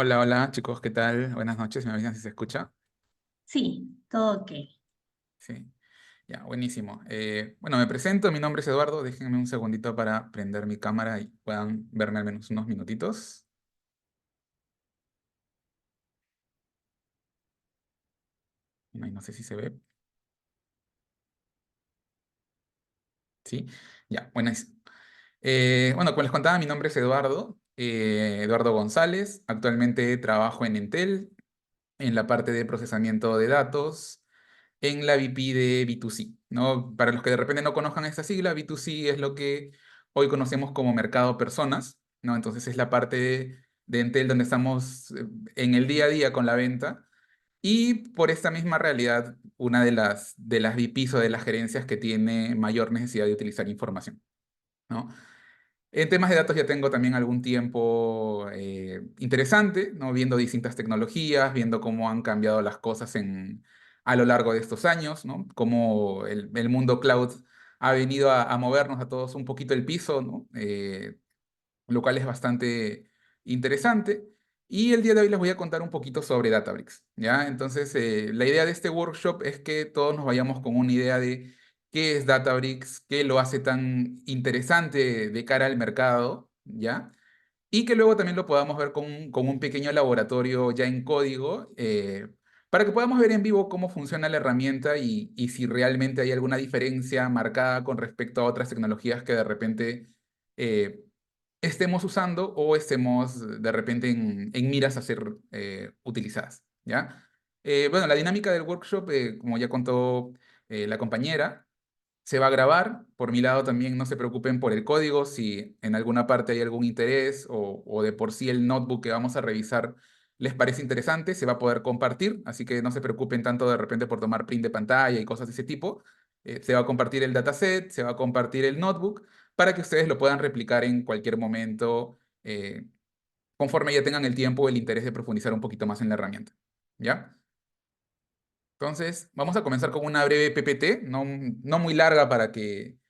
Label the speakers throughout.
Speaker 1: Hola, hola chicos, ¿qué tal? Buenas noches, me avisan si se escucha.
Speaker 2: Sí, todo ok.
Speaker 1: Sí, ya, buenísimo. Bueno, me presento, mi nombre es Eduardo, déjenme un segundito para prender mi cámara y puedan verme al menos unos minutitos. Ay, no sé si se ve. Sí, ya, buenísimo. Bueno, como les contaba, mi nombre es Eduardo, Eduardo González. Actualmente trabajo en Entel, en la parte de procesamiento de datos, en la VP de B2C, ¿no? Para los que de repente no conozcan esta sigla, B2C es lo que hoy conocemos como mercado personas, ¿no? Entonces es la parte de Entel donde estamos en el día a día con la venta. Y por esta misma realidad, una de las VPs o de las gerencias que tiene mayor necesidad de utilizar información, ¿no? En temas de datos ya tengo también algún tiempo interesante, ¿no? Viendo distintas tecnologías, viendo cómo han cambiado las cosas a lo largo de estos años, ¿no? Cómo el mundo cloud ha venido a movernos a todos un poquito el piso, ¿no? Lo cual es bastante interesante. Y el día de hoy les voy a contar un poquito sobre Databricks, ¿ya? Entonces, la idea de este workshop es que todos nos vayamos con una idea de qué es Databricks, qué lo hace tan interesante de cara al mercado, ¿ya? Y que luego también lo podamos ver con un pequeño laboratorio ya en código, para que podamos ver en vivo cómo funciona la herramienta y si realmente hay alguna diferencia marcada con respecto a otras tecnologías que de repente eh, estemos usando o estemos de repente en miras a ser utilizadas, ¿ya? Bueno, la dinámica del workshop, como ya contó la compañera, se va a grabar. Por mi lado también no se preocupen por el código, si en alguna parte hay algún interés o de por sí el notebook que vamos a revisar les parece interesante, se va a poder compartir, así que no se preocupen tanto de repente por tomar print de pantalla y cosas de ese tipo. Se va a compartir el dataset, se va a compartir el notebook para que ustedes lo puedan replicar en cualquier momento, conforme ya tengan el tiempo o el interés de profundizar un poquito más en la herramienta. ¿Ya? Entonces, vamos a comenzar con una breve PPT, no muy larga para que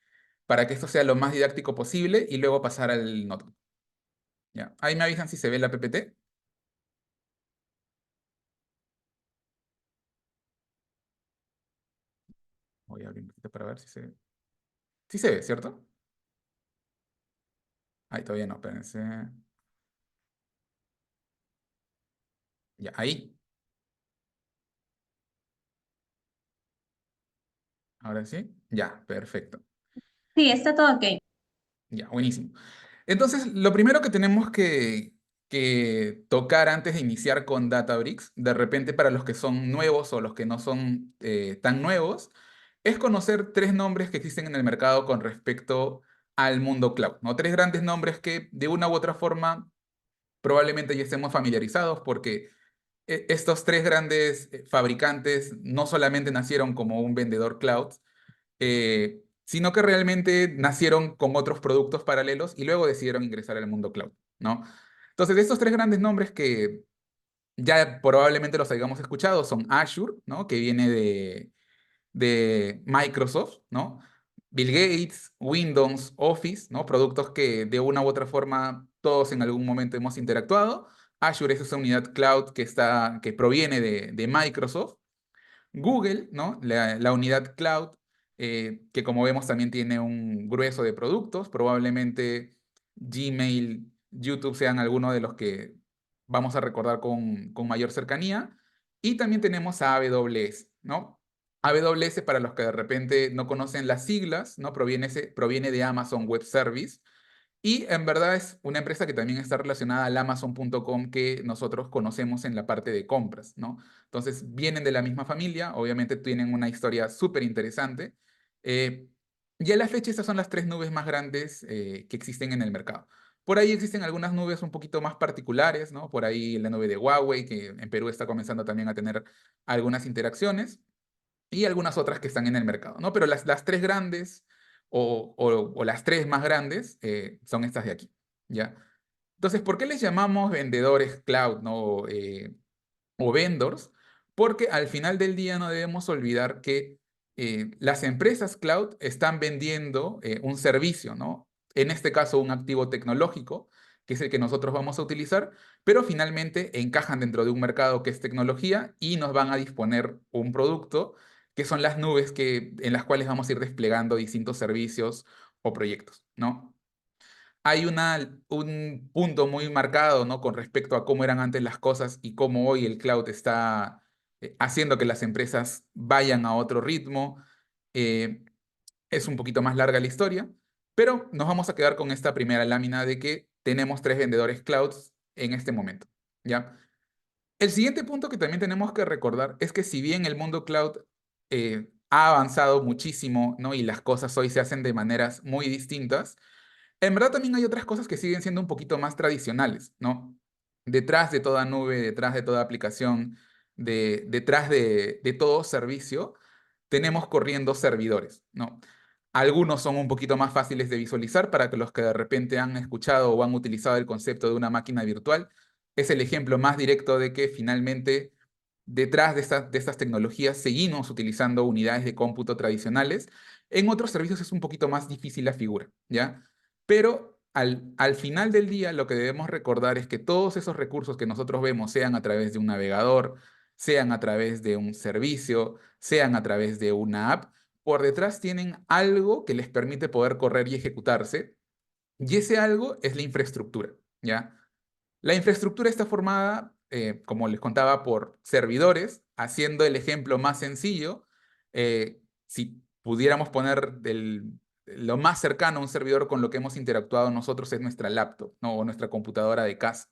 Speaker 1: esto sea lo más didáctico posible y luego pasar al notebook. ¿Ya? Ahí me avisan si se ve la PPT. Voy a abrir un poquito para ver si se ve. Sí se ve, ¿cierto? Ahí todavía no, espérense. Ya, ahí. Ahora sí. Ya, perfecto.
Speaker 2: Sí, está todo ok.
Speaker 1: Ya, buenísimo. Entonces, lo primero que tenemos que tocar antes de iniciar con Databricks, de repente para los que son nuevos o los que no son tan nuevos, es conocer tres nombres que existen en el mercado con respecto al mundo cloud, ¿no? Tres grandes nombres que de una u otra forma probablemente ya estemos familiarizados porque estos tres grandes fabricantes no solamente nacieron como un vendedor cloud, sino que realmente nacieron con otros productos paralelos y luego decidieron ingresar al mundo cloud, ¿no? Entonces, de estos tres grandes nombres que ya probablemente los hayamos escuchado son Azure, ¿no? Que viene de Microsoft, ¿no? Bill Gates, Windows, Office, ¿no? Productos que de una u otra forma todos en algún momento hemos interactuado. Azure es esa unidad cloud que proviene de Microsoft. Google, ¿no? La unidad cloud, que como vemos también tiene un grueso de productos, probablemente Gmail, YouTube sean algunos de los que vamos a recordar con mayor cercanía. Y también tenemos a AWS, ¿no? AWS, para los que de repente no conocen las siglas, ¿no? Proviene de Amazon Web Service. Y en verdad es una empresa que también está relacionada al Amazon.com que nosotros conocemos en la parte de compras, ¿no? Entonces vienen de la misma familia, obviamente tienen una historia súper interesante. eh, y a la fecha estas son las tres nubes más grandes que existen en el mercado. Por ahí existen algunas nubes un poquito más particulares, ¿no? Por ahí la nube de Huawei, que en Perú está comenzando también a tener algunas interacciones y algunas otras que están en el mercado, ¿no? Pero las tres grandes o las tres más grandes son estas de aquí, ¿ya? Entonces, ¿por qué les llamamos vendedores cloud, ¿no? O vendors? Porque al final del día no debemos olvidar que las empresas cloud están vendiendo un servicio, ¿no? En este caso, un activo tecnológico que es el que nosotros vamos a utilizar, pero finalmente encajan dentro de un mercado que es tecnología y nos van a disponer un producto que son las nubes en las cuales vamos a ir desplegando distintos servicios o proyectos, ¿no? Hay un punto muy marcado, ¿no? Con respecto a cómo eran antes las cosas y cómo hoy el cloud está haciendo que las empresas vayan a otro ritmo. Eh, es un poquito más larga la historia, pero nos vamos a quedar con esta primera lámina de que tenemos tres vendedores clouds en este momento, ¿ya? El siguiente punto que también tenemos que recordar es que si bien el mundo cloud ha avanzado muchísimo, ¿no? Y las cosas hoy se hacen de maneras muy distintas, en verdad también hay otras cosas que siguen siendo un poquito más tradicionales, ¿no? Detrás de toda nube, detrás de toda aplicación, detrás de todo servicio, tenemos corriendo servidores, ¿no? Algunos son un poquito más fáciles de visualizar para que los que de repente han escuchado o han utilizado el concepto de una máquina virtual. Es el ejemplo más directo de que finalmente detrás de estas tecnologías seguimos utilizando unidades de cómputo tradicionales. En otros servicios es un poquito más difícil la figura, ¿ya? Pero al final del día lo que debemos recordar es que todos esos recursos que nosotros vemos, sean a través de un navegador, sean a través de un servicio, sean a través de una app, por detrás tienen algo que les permite poder correr y ejecutarse, y ese algo es la infraestructura, ¿ya? La infraestructura está formada, como les contaba, por servidores. Haciendo el ejemplo más sencillo, si pudiéramos poner lo más cercano a un servidor con lo que hemos interactuado nosotros es nuestra laptop, ¿no? O nuestra computadora de casa.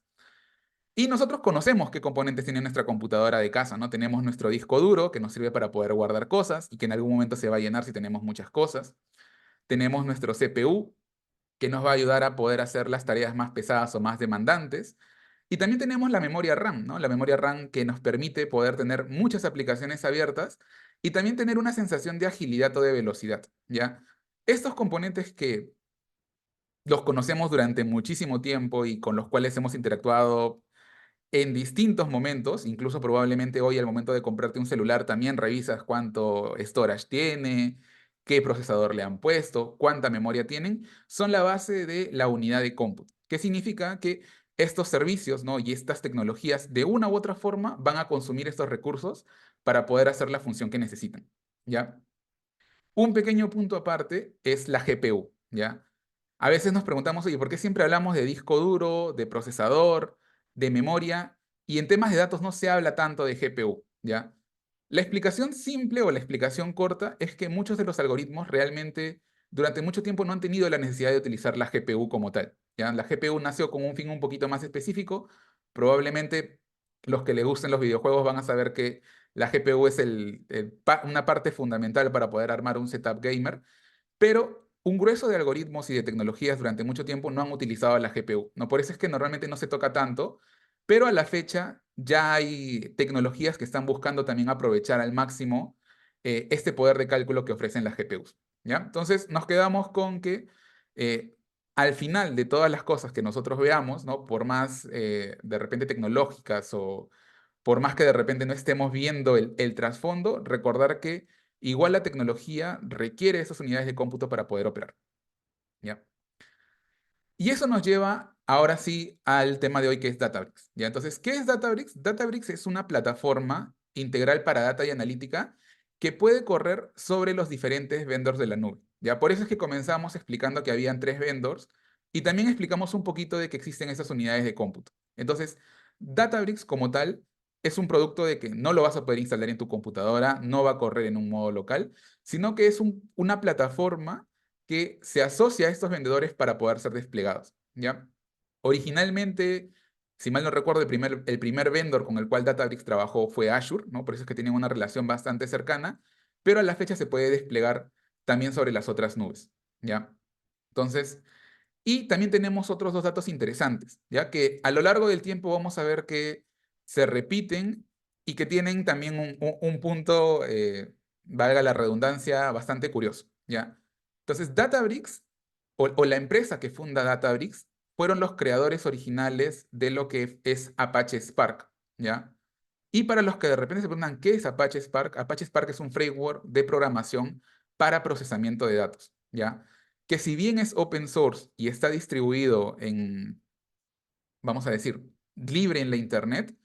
Speaker 1: Y nosotros conocemos qué componentes tiene nuestra computadora de casa, ¿no? Tenemos nuestro disco duro, que nos sirve para poder guardar cosas y que en algún momento se va a llenar si tenemos muchas cosas. Tenemos nuestro CPU, que nos va a ayudar a poder hacer las tareas más pesadas o más demandantes. Y también tenemos la memoria RAM, ¿no? La memoria RAM que nos permite poder tener muchas aplicaciones abiertas y también tener una sensación de agilidad o de velocidad, ¿ya? Estos componentes que los conocemos durante muchísimo tiempo y con los cuales hemos interactuado en distintos momentos, incluso probablemente hoy al momento de comprarte un celular también revisas cuánto storage tiene, qué procesador le han puesto, cuánta memoria tienen, son la base de la unidad de cómputo, que significa que estos servicios, ¿no? Y estas tecnologías de una u otra forma van a consumir estos recursos para poder hacer la función que necesitan, ¿ya? Un pequeño punto aparte es la GPU, ¿ya? A veces nos preguntamos, oye, ¿por qué siempre hablamos de disco duro, de procesador, de memoria, y en temas de datos no se habla tanto de GPU, ¿ya? La explicación simple o la explicación corta es que muchos de los algoritmos realmente durante mucho tiempo no han tenido la necesidad de utilizar la GPU como tal, ¿ya? La GPU nació con un fin un poquito más específico. Probablemente los que les gusten los videojuegos van a saber que la GPU es una parte fundamental para poder armar un setup gamer, pero un grueso de algoritmos y de tecnologías durante mucho tiempo no han utilizado la GPU, ¿no? Por eso es que normalmente no se toca tanto, pero a la fecha ya hay tecnologías que están buscando también aprovechar al máximo este poder de cálculo que ofrecen las GPUs, ¿ya? Entonces nos quedamos con que eh, al final de todas las cosas que nosotros veamos, ¿no? Por más de repente tecnológicas o por más que de repente no estemos viendo el trasfondo, recordar que igual la tecnología requiere esas unidades de cómputo para poder operar, ¿ya? Y eso nos lleva ahora sí al tema de hoy que es Databricks, ¿ya? Entonces, ¿qué es Databricks? Databricks es una plataforma integral para data y analítica que puede correr sobre los diferentes vendors de la nube, ¿ya? Por eso es que comenzamos explicando que habían tres vendors y también explicamos un poquito de que existen esas unidades de cómputo. Entonces, Databricks como tal es un producto de que no lo vas a poder instalar en tu computadora, no va a correr en un modo local, sino que es una plataforma que se asocia a estos vendedores para poder ser desplegados, ¿ya? Originalmente, si mal no recuerdo, el primer vendor con el cual Databricks trabajó fue Azure, ¿no? Por eso es que tienen una relación bastante cercana, pero a la fecha se puede desplegar también sobre las otras nubes, ¿ya? Entonces, y también tenemos otros dos datos interesantes, ya que a lo largo del tiempo vamos a ver que se repiten y que tienen también un punto, valga la redundancia, bastante curioso, ¿ya? Entonces, Databricks o la empresa que funda Databricks fueron los creadores originales de lo que es Apache Spark, ¿ya? Y para los que de repente se preguntan, ¿qué es Apache Spark es un framework de programación para procesamiento de datos, ¿ya? Que si bien es open source y está distribuido vamos a decir, libre en la Internet,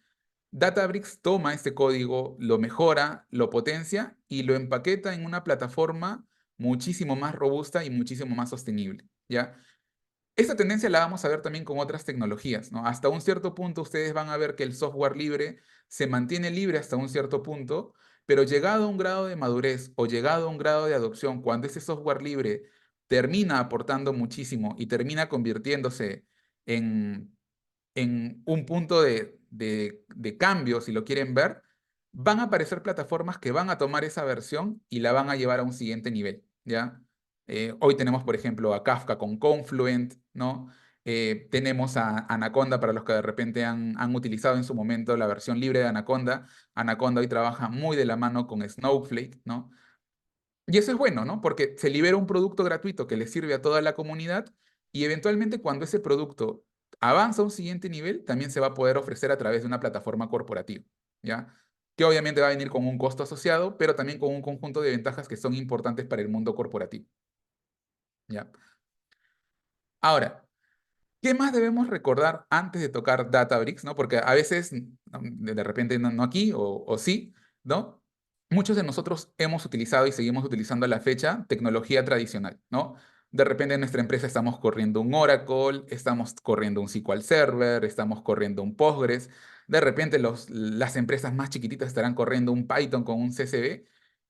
Speaker 1: Databricks toma este código, lo mejora, lo potencia y lo empaqueta en una plataforma muchísimo más robusta y muchísimo más sostenible, ¿ya? Esta tendencia la vamos a ver también con otras tecnologías, ¿no? Hasta un cierto punto ustedes van a ver que el software libre se mantiene libre hasta un cierto punto, pero llegado a un grado de madurez o llegado a un grado de adopción, cuando ese software libre termina aportando muchísimo y termina convirtiéndose en, en un punto de cambio, si lo quieren ver, van a aparecer plataformas que van a tomar esa versión y la van a llevar a un siguiente nivel, ¿ya? Hoy tenemos, por ejemplo, a Kafka con Confluent, ¿no? Tenemos a Anaconda para los que de repente han utilizado en su momento la versión libre de Anaconda. Anaconda hoy trabaja muy de la mano con Snowflake, ¿no? Y eso es bueno, ¿no? Porque se libera un producto gratuito que le sirve a toda la comunidad y eventualmente cuando ese producto avanza a un siguiente nivel, también se va a poder ofrecer a través de una plataforma corporativa, ¿ya? Que obviamente va a venir con un costo asociado, pero también con un conjunto de ventajas que son importantes para el mundo corporativo, ¿ya? Ahora, ¿qué más debemos recordar antes de tocar Databricks, ¿no? Porque a veces, de repente no aquí o sí, ¿no? Muchos de nosotros hemos utilizado y seguimos utilizando a la fecha tecnología tradicional, ¿no? De repente en nuestra empresa estamos corriendo un Oracle, estamos corriendo un SQL Server, estamos corriendo un Postgres. De repente las empresas más chiquititas estarán corriendo un Python con un CSV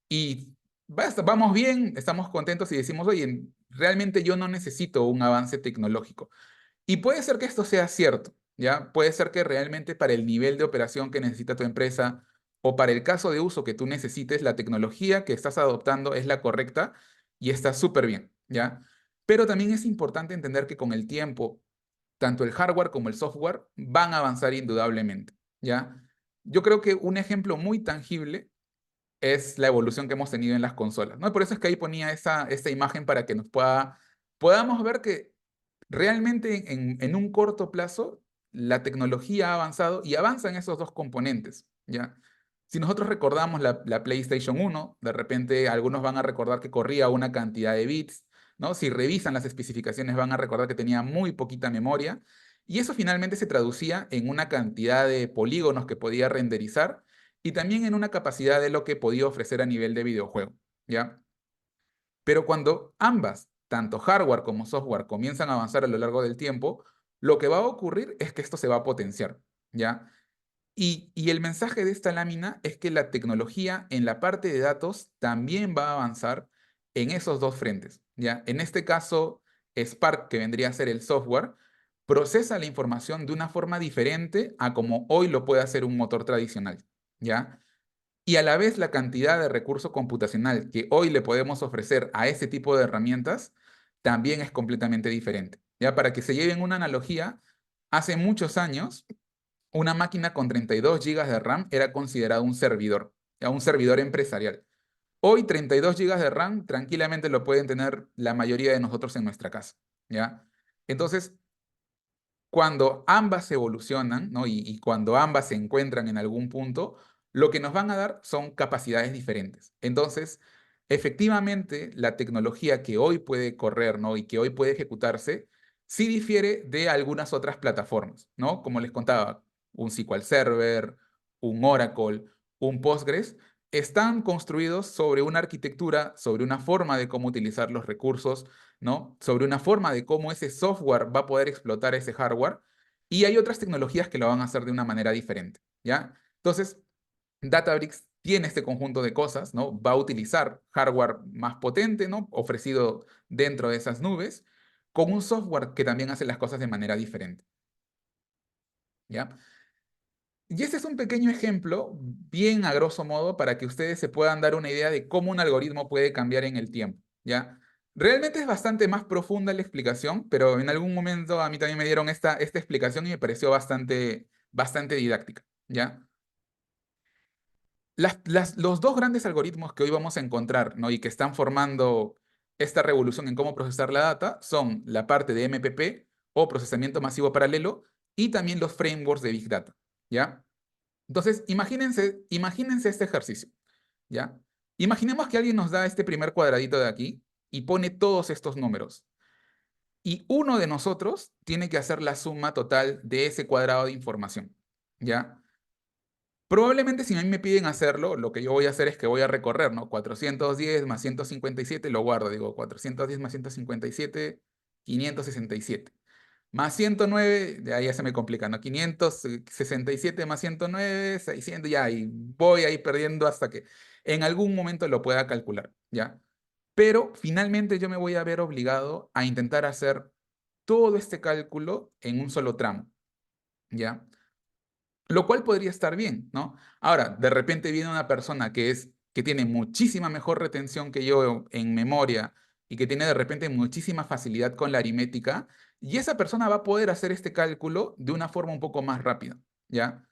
Speaker 1: y basta, vamos bien, estamos contentos y decimos, oye, realmente yo no necesito un avance tecnológico. Y puede ser que esto sea cierto, ¿ya? Puede ser que realmente para el nivel de operación que necesita tu empresa o para el caso de uso que tú necesites, la tecnología que estás adoptando es la correcta y está súper bien, ¿ya? Pero también es importante entender que con el tiempo, tanto el hardware como el software van a avanzar indudablemente, ¿ya? Yo creo que un ejemplo muy tangible es la evolución que hemos tenido en las consolas, ¿no? Por eso es que ahí ponía esta imagen para que podamos ver que realmente en un corto plazo la tecnología ha avanzado y avanza en esos dos componentes, ¿ya? Si nosotros recordamos la PlayStation 1, de repente algunos van a recordar que corría una cantidad de bits, ¿no? Si revisan las especificaciones van a recordar que tenía muy poquita memoria y eso finalmente se traducía en una cantidad de polígonos que podía renderizar y también en una capacidad de lo que podía ofrecer a nivel de videojuego, ¿ya? Pero cuando ambas, tanto hardware como software, comienzan a avanzar a lo largo del tiempo, lo que va a ocurrir es que esto se va a potenciar, ¿ya? Y el mensaje de esta lámina es que la tecnología en la parte de datos también va a avanzar en esos dos frentes, ¿ya? En este caso, Spark, que vendría a ser el software, procesa la información de una forma diferente a como hoy lo puede hacer un motor tradicional, ¿ya? Y a la vez la cantidad de recurso computacional que hoy le podemos ofrecer a ese tipo de herramientas también es completamente diferente. Ya para que se lleven una analogía, hace muchos años una máquina con 32 gigas de RAM era considerada un servidor, ya un servidor empresarial. Hoy 32 gigas de RAM tranquilamente lo pueden tener la mayoría de nosotros en nuestra casa, ¿ya? Entonces, cuando ambas evolucionan, ¿no? Y cuando ambas se encuentran en algún punto, lo que nos van a dar son capacidades diferentes. Entonces, efectivamente, la tecnología que hoy puede correr, ¿no? Y que hoy puede ejecutarse, sí difiere de algunas otras plataformas, ¿no? Como les contaba, un SQL Server, un Oracle, un Postgres, están construidos sobre una arquitectura, sobre una forma de cómo utilizar los recursos, ¿no? Sobre una forma de cómo ese software va a poder explotar ese hardware y hay otras tecnologías que lo van a hacer de una manera diferente, ¿ya? Entonces, Databricks tiene este conjunto de cosas, ¿no? Va a utilizar hardware más potente, ¿no? Ofrecido dentro de esas nubes, con un software que también hace las cosas de manera diferente, ¿ya? Y este es un pequeño ejemplo, bien a grosso modo, para que ustedes se puedan dar una idea de cómo un algoritmo puede cambiar en el tiempo, ¿ya? Realmente es bastante más profunda la explicación, pero en algún momento a mí también me dieron esta explicación y me pareció bastante didáctica, ¿ya? Los dos grandes algoritmos que hoy vamos a encontrar, ¿no? Y que están formando esta revolución en cómo procesar la data son la parte de MPP o procesamiento masivo paralelo y también los frameworks de Big Data, ¿ya? Entonces, imagínense este ejercicio, ¿ya? Imaginemos que alguien nos da este primer cuadradito de aquí y pone todos estos números. y uno de nosotros tiene que hacer la suma total de ese cuadrado de información, ¿ya? Probablemente si a mí me piden hacerlo, lo que yo voy a hacer es que voy a recorrer, ¿no? 410 más 157, lo guardo, digo, 410 más 157, 567. Más 109, de ahí ya se me complica, ¿no? 567 más 109, 600, ya, y voy ahí perdiendo hasta que en algún momento lo pueda calcular, ¿ya? Pero finalmente yo me voy a ver obligado a intentar hacer todo este cálculo en un solo tramo, ¿ya? Lo cual podría estar bien, ¿no? Ahora, de repente viene una persona que tiene muchísima mejor retención que yo en memoria y que tiene de repente muchísima facilidad con la aritmética, y esa persona va a poder hacer este cálculo de una forma un poco más rápida, ¿ya?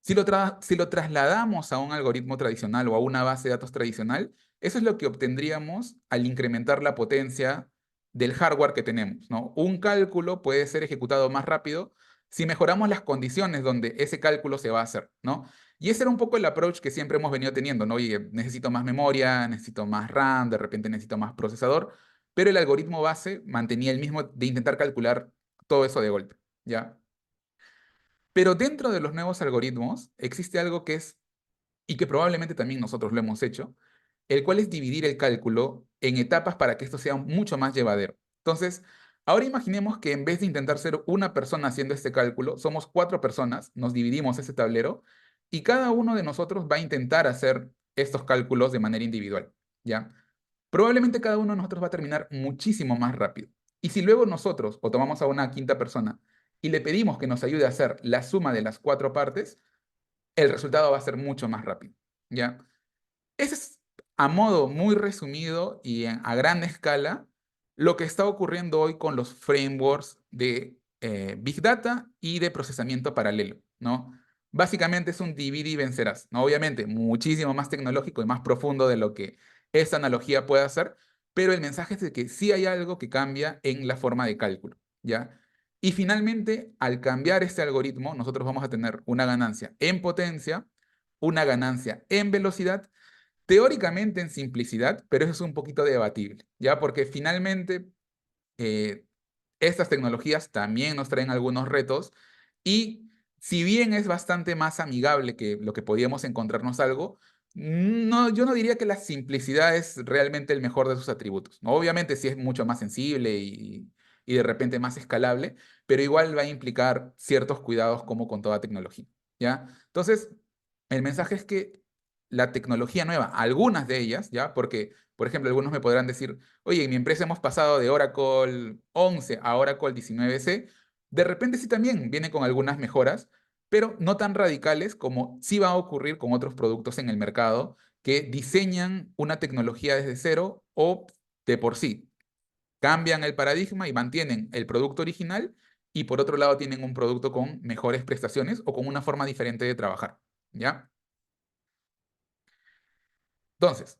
Speaker 1: Si lo trasladamos a un algoritmo tradicional o a una base de datos tradicional, eso es lo que obtendríamos al incrementar la potencia del hardware que tenemos, ¿no? Un cálculo puede ser ejecutado más rápido si mejoramos las condiciones donde ese cálculo se va a hacer, ¿no? Y ese era un poco el approach que siempre hemos venido teniendo, ¿no? Oye, necesito más memoria, necesito más RAM, de repente necesito más procesador, pero el algoritmo base mantenía el mismo de intentar calcular todo eso de golpe, ¿ya? Pero dentro de los nuevos algoritmos existe algo que es, y que probablemente también nosotros lo hemos hecho, el cual es dividir el cálculo en etapas para que esto sea mucho más llevadero. Entonces, ahora imaginemos que en vez de intentar ser una persona haciendo este cálculo, somos cuatro personas, nos dividimos ese tablero y cada uno de nosotros va a intentar hacer estos cálculos de manera individual, ¿ya? Probablemente cada uno de nosotros va a terminar muchísimo más rápido. Y si luego nosotros, o tomamos a una quinta persona, y le pedimos que nos ayude a hacer la suma de las cuatro partes, el resultado va a ser mucho más rápido, ¿ya? Ese es, a modo muy resumido y a gran escala, lo que está ocurriendo hoy con los frameworks de Big Data y de procesamiento paralelo, ¿no? Básicamente es un divide y vencerás, ¿no? Obviamente, muchísimo más tecnológico y más profundo de lo que esta analogía puede hacer, pero el mensaje es de que sí hay algo que cambia en la forma de cálculo, ¿ya? Y finalmente, al cambiar este algoritmo, nosotros vamos a tener una ganancia en potencia, una ganancia en velocidad, teóricamente en simplicidad, pero eso es un poquito debatible, ¿ya? Porque finalmente eh, estas tecnologías también nos traen algunos retos y si bien es bastante más amigable que lo que podíamos encontrarnos algo, no, yo no diría que la simplicidad es realmente el mejor de sus atributos, ¿no? Obviamente sí es mucho más sensible y de repente más escalable, pero igual va a implicar ciertos cuidados como con toda tecnología, ¿ya? Entonces, el mensaje es que la tecnología nueva, algunas de ellas, ¿ya? Porque, por ejemplo, algunos me podrán decir, oye, en mi empresa hemos pasado de Oracle 11 a Oracle 19c. De repente sí también viene con algunas mejoras, pero no tan radicales como sí va a ocurrir con otros productos en el mercado que diseñan una tecnología desde cero o de por sí cambian el paradigma y mantienen el producto original y por otro lado tienen un producto con mejores prestaciones o con una forma diferente de trabajar, ¿ya? Entonces,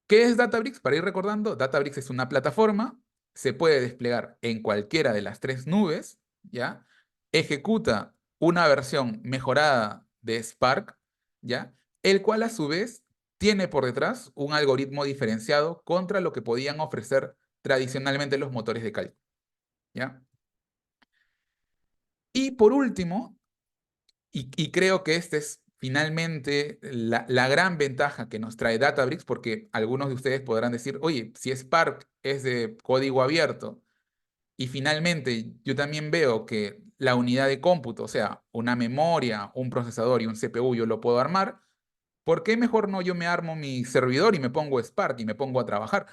Speaker 1: ¿qué es Databricks? Para ir recordando, Databricks es una plataforma, se puede desplegar en cualquiera de las tres nubes, ¿ya? Ejecuta una versión mejorada de Spark, ¿ya? El cual a su vez tiene por detrás un algoritmo diferenciado contra lo que podían ofrecer tradicionalmente los motores de cálculo, ¿ya? Y por último, y creo que esta es finalmente la gran ventaja que nos trae Databricks, porque algunos de ustedes podrán decir, oye, si Spark es de código abierto y finalmente yo también veo que la unidad de cómputo, o sea, una memoria, un procesador y un CPU, yo lo puedo armar, ¿por qué mejor no yo me armo mi servidor y me pongo Spark y me pongo a trabajar?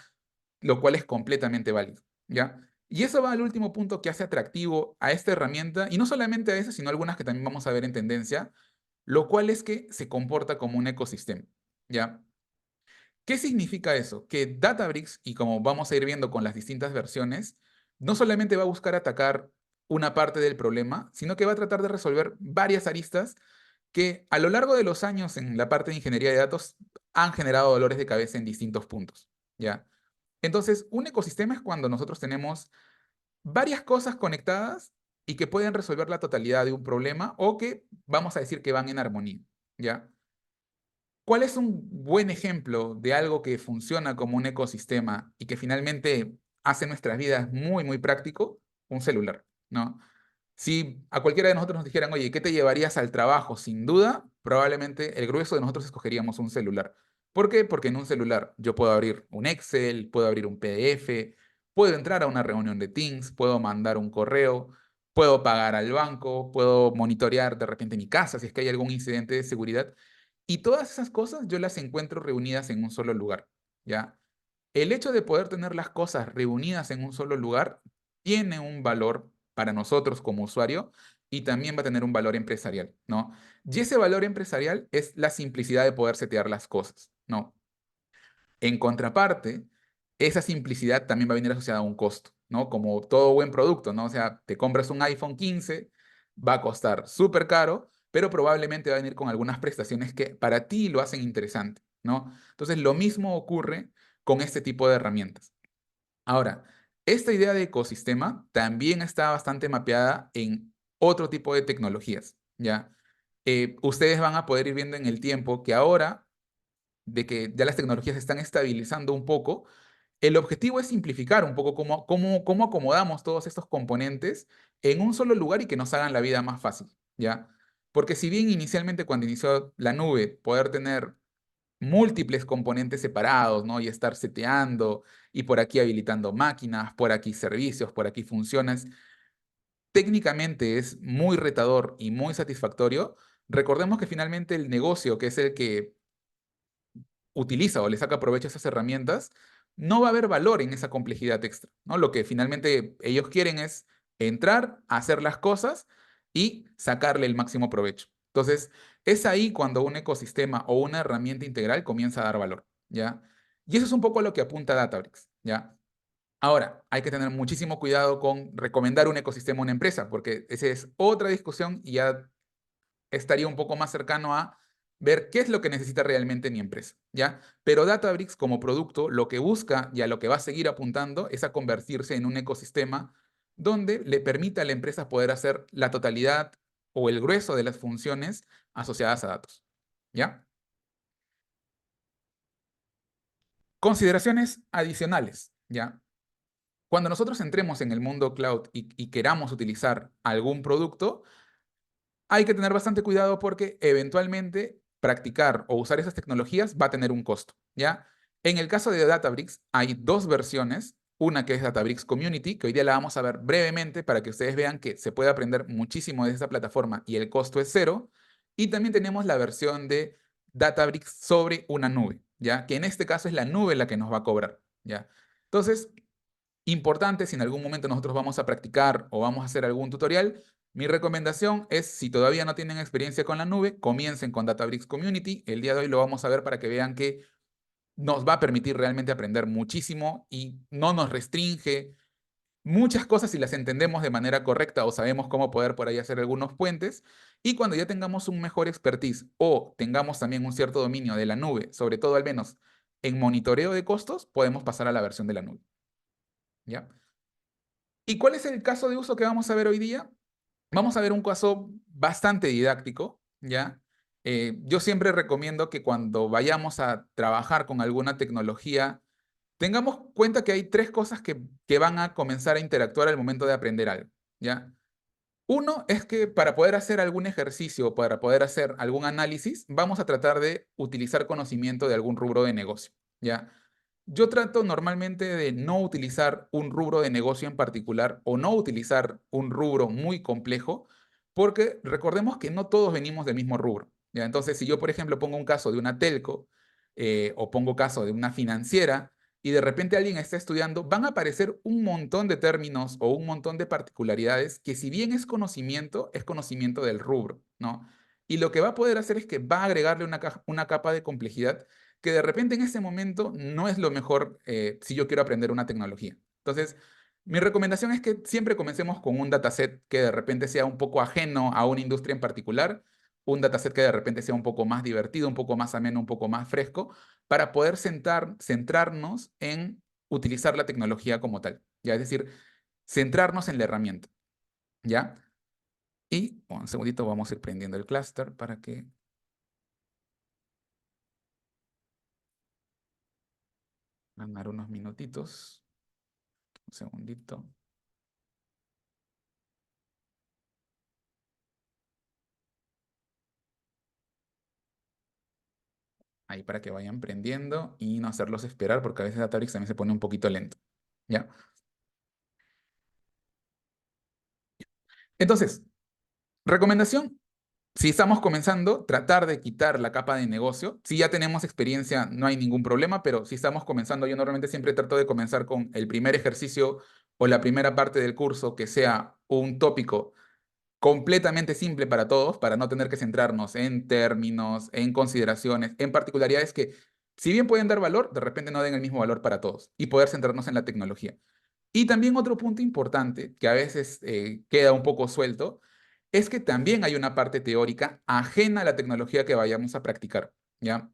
Speaker 1: Lo cual es completamente válido, ¿ya? Y eso va al último punto que hace atractivo a esta herramienta, y no solamente a eso, sino algunas que también vamos a ver en tendencia, lo cual es que se comporta como un ecosistema, ¿ya? ¿Qué significa eso? Que Databricks, y como vamos a ir viendo con las distintas versiones, no solamente va a buscar atacar una parte del problema, sino que va a tratar de resolver varias aristas que a lo largo de los años en la parte de ingeniería de datos han generado dolores de cabeza en distintos puntos, ¿ya? Entonces, un ecosistema es cuando nosotros tenemos varias cosas conectadas y que pueden resolver la totalidad de un problema o que vamos a decir que van en armonía, ¿ya? ¿Cuál es un buen ejemplo de algo que funciona como un ecosistema y que finalmente hace nuestras vidas muy, muy práctico, un celular, ¿no? Si a cualquiera de nosotros nos dijeran, oye, ¿qué te llevarías al trabajo? Sin duda, probablemente el grueso de nosotros escogeríamos un celular. ¿Por qué? Porque en un celular yo puedo abrir un Excel, puedo abrir un PDF, puedo entrar a una reunión de Teams, puedo mandar un correo, puedo pagar al banco, puedo monitorear de repente mi casa si es que hay algún incidente de seguridad. Y todas esas cosas yo las encuentro reunidas en un solo lugar, ¿ya? El hecho de poder tener las cosas reunidas en un solo lugar tiene un valor para nosotros como usuario y también va a tener un valor empresarial, ¿no? Y ese valor empresarial es la simplicidad de poder setear las cosas, ¿no? En contraparte, esa simplicidad también va a venir asociada a un costo, ¿no? Como todo buen producto, ¿no? O sea, te compras un iPhone 15, va a costar súper caro, pero probablemente va a venir con algunas prestaciones que para ti lo hacen interesante, ¿no? Entonces, lo mismo ocurre con este tipo de herramientas. Ahora, esta idea de ecosistema también está bastante mapeada en otro tipo de tecnologías, ¿ya? Ustedes van a poder ir viendo en el tiempo que ahora, de que ya las tecnologías se están estabilizando un poco, el objetivo es simplificar un poco cómo acomodamos todos estos componentes en un solo lugar y que nos hagan la vida más fácil, ¿ya? Porque si bien inicialmente cuando inició la nube, poder tener múltiples componentes separados, ¿no? Y estar seteando y por aquí habilitando máquinas, por aquí servicios, por aquí funciones. Técnicamente es muy retador y muy satisfactorio. Recordemos que finalmente el negocio, que es el que utiliza o le saca provecho a esas herramientas, no va a haber valor en esa complejidad extra, ¿no? Lo que finalmente ellos quieren es entrar, hacer las cosas y sacarle el máximo provecho. Entonces, es ahí cuando un ecosistema o una herramienta integral comienza a dar valor, ¿ya? Y eso es un poco a lo que apunta Databricks, ¿ya? Ahora, hay que tener muchísimo cuidado con recomendar un ecosistema a una empresa, porque esa es otra discusión y ya estaría un poco más cercano a ver qué es lo que necesita realmente mi empresa, ¿ya? Pero Databricks como producto lo que busca y a lo que va a seguir apuntando es a convertirse en un ecosistema donde le permita a la empresa poder hacer la totalidad o el grueso de las funciones asociadas a datos, ¿ya? Consideraciones adicionales, ¿ya? Cuando nosotros entremos en el mundo cloud y queramos utilizar algún producto, hay que tener bastante cuidado porque eventualmente practicar o usar esas tecnologías va a tener un costo, ¿ya? En el caso de Databricks hay dos versiones, una que es Databricks Community, que hoy día la vamos a ver brevemente para que ustedes vean que se puede aprender muchísimo de esa plataforma y el costo es cero, y también tenemos la versión de Databricks sobre una nube, ¿ya? Que en este caso es la nube la que nos va a cobrar, ¿ya? Entonces, importante, si en algún momento nosotros vamos a practicar o vamos a hacer algún tutorial, mi recomendación es, si todavía no tienen experiencia con la nube, comiencen con Databricks Community. El día de hoy lo vamos a ver para que vean que nos va a permitir realmente aprender muchísimo y no nos restringe muchas cosas si las entendemos de manera correcta o sabemos cómo poder por ahí hacer algunos puentes. Y cuando ya tengamos un mejor expertise o tengamos también un cierto dominio de la nube, sobre todo al menos en monitoreo de costos, podemos pasar a la versión de la nube, ¿ya? ¿Y cuál es el caso de uso que vamos a ver hoy día? Vamos a ver un caso bastante didáctico, ¿ya? Yo siempre recomiendo que cuando vayamos a trabajar con alguna tecnología, tengamos cuenta que hay tres cosas que van a comenzar a interactuar al momento de aprender algo, ¿ya? Uno es que para poder hacer algún ejercicio o para poder hacer algún análisis, vamos a tratar de utilizar conocimiento de algún rubro de negocio, ¿ya? Yo trato normalmente de no utilizar un rubro de negocio en particular o no utilizar un rubro muy complejo, porque recordemos que no todos venimos del mismo rubro, ¿ya? Entonces, si yo, por ejemplo, pongo un caso de una telco o pongo caso de una financiera, y de repente alguien está estudiando, van a aparecer un montón de términos o un montón de particularidades que si bien es conocimiento del rubro, ¿no? Y lo que va a poder hacer es que va a agregarle una capa de complejidad que de repente en ese momento no es lo mejor si yo quiero aprender una tecnología. Entonces, mi recomendación es que siempre comencemos con un dataset que de repente sea un poco ajeno a una industria en particular, un dataset que de repente sea un poco más divertido, un poco más ameno, un poco más fresco para poder centrarnos en utilizar la tecnología como tal, ¿ya? Es decir, centrarnos en la herramienta, ¿ya? Y un segundito, vamos a ir prendiendo el clúster para que ganar unos minutitos. Un segundito. Ahí para que vayan prendiendo y no hacerlos esperar, porque a veces Databricks también se pone un poquito lento. ¿Ya? Entonces, recomendación. Si estamos comenzando, tratar de quitar la capa de negocio. Si ya tenemos experiencia, no hay ningún problema, pero si estamos comenzando, yo normalmente siempre trato de comenzar con el primer ejercicio o la primera parte del curso que sea un tópico completamente simple para todos, para no tener que centrarnos en términos, en consideraciones, en particularidades que, si bien pueden dar valor, de repente no den el mismo valor para todos y poder centrarnos en la tecnología. Y también otro punto importante que a veces queda un poco suelto es que también hay una parte teórica ajena a la tecnología que vayamos a practicar, ¿ya?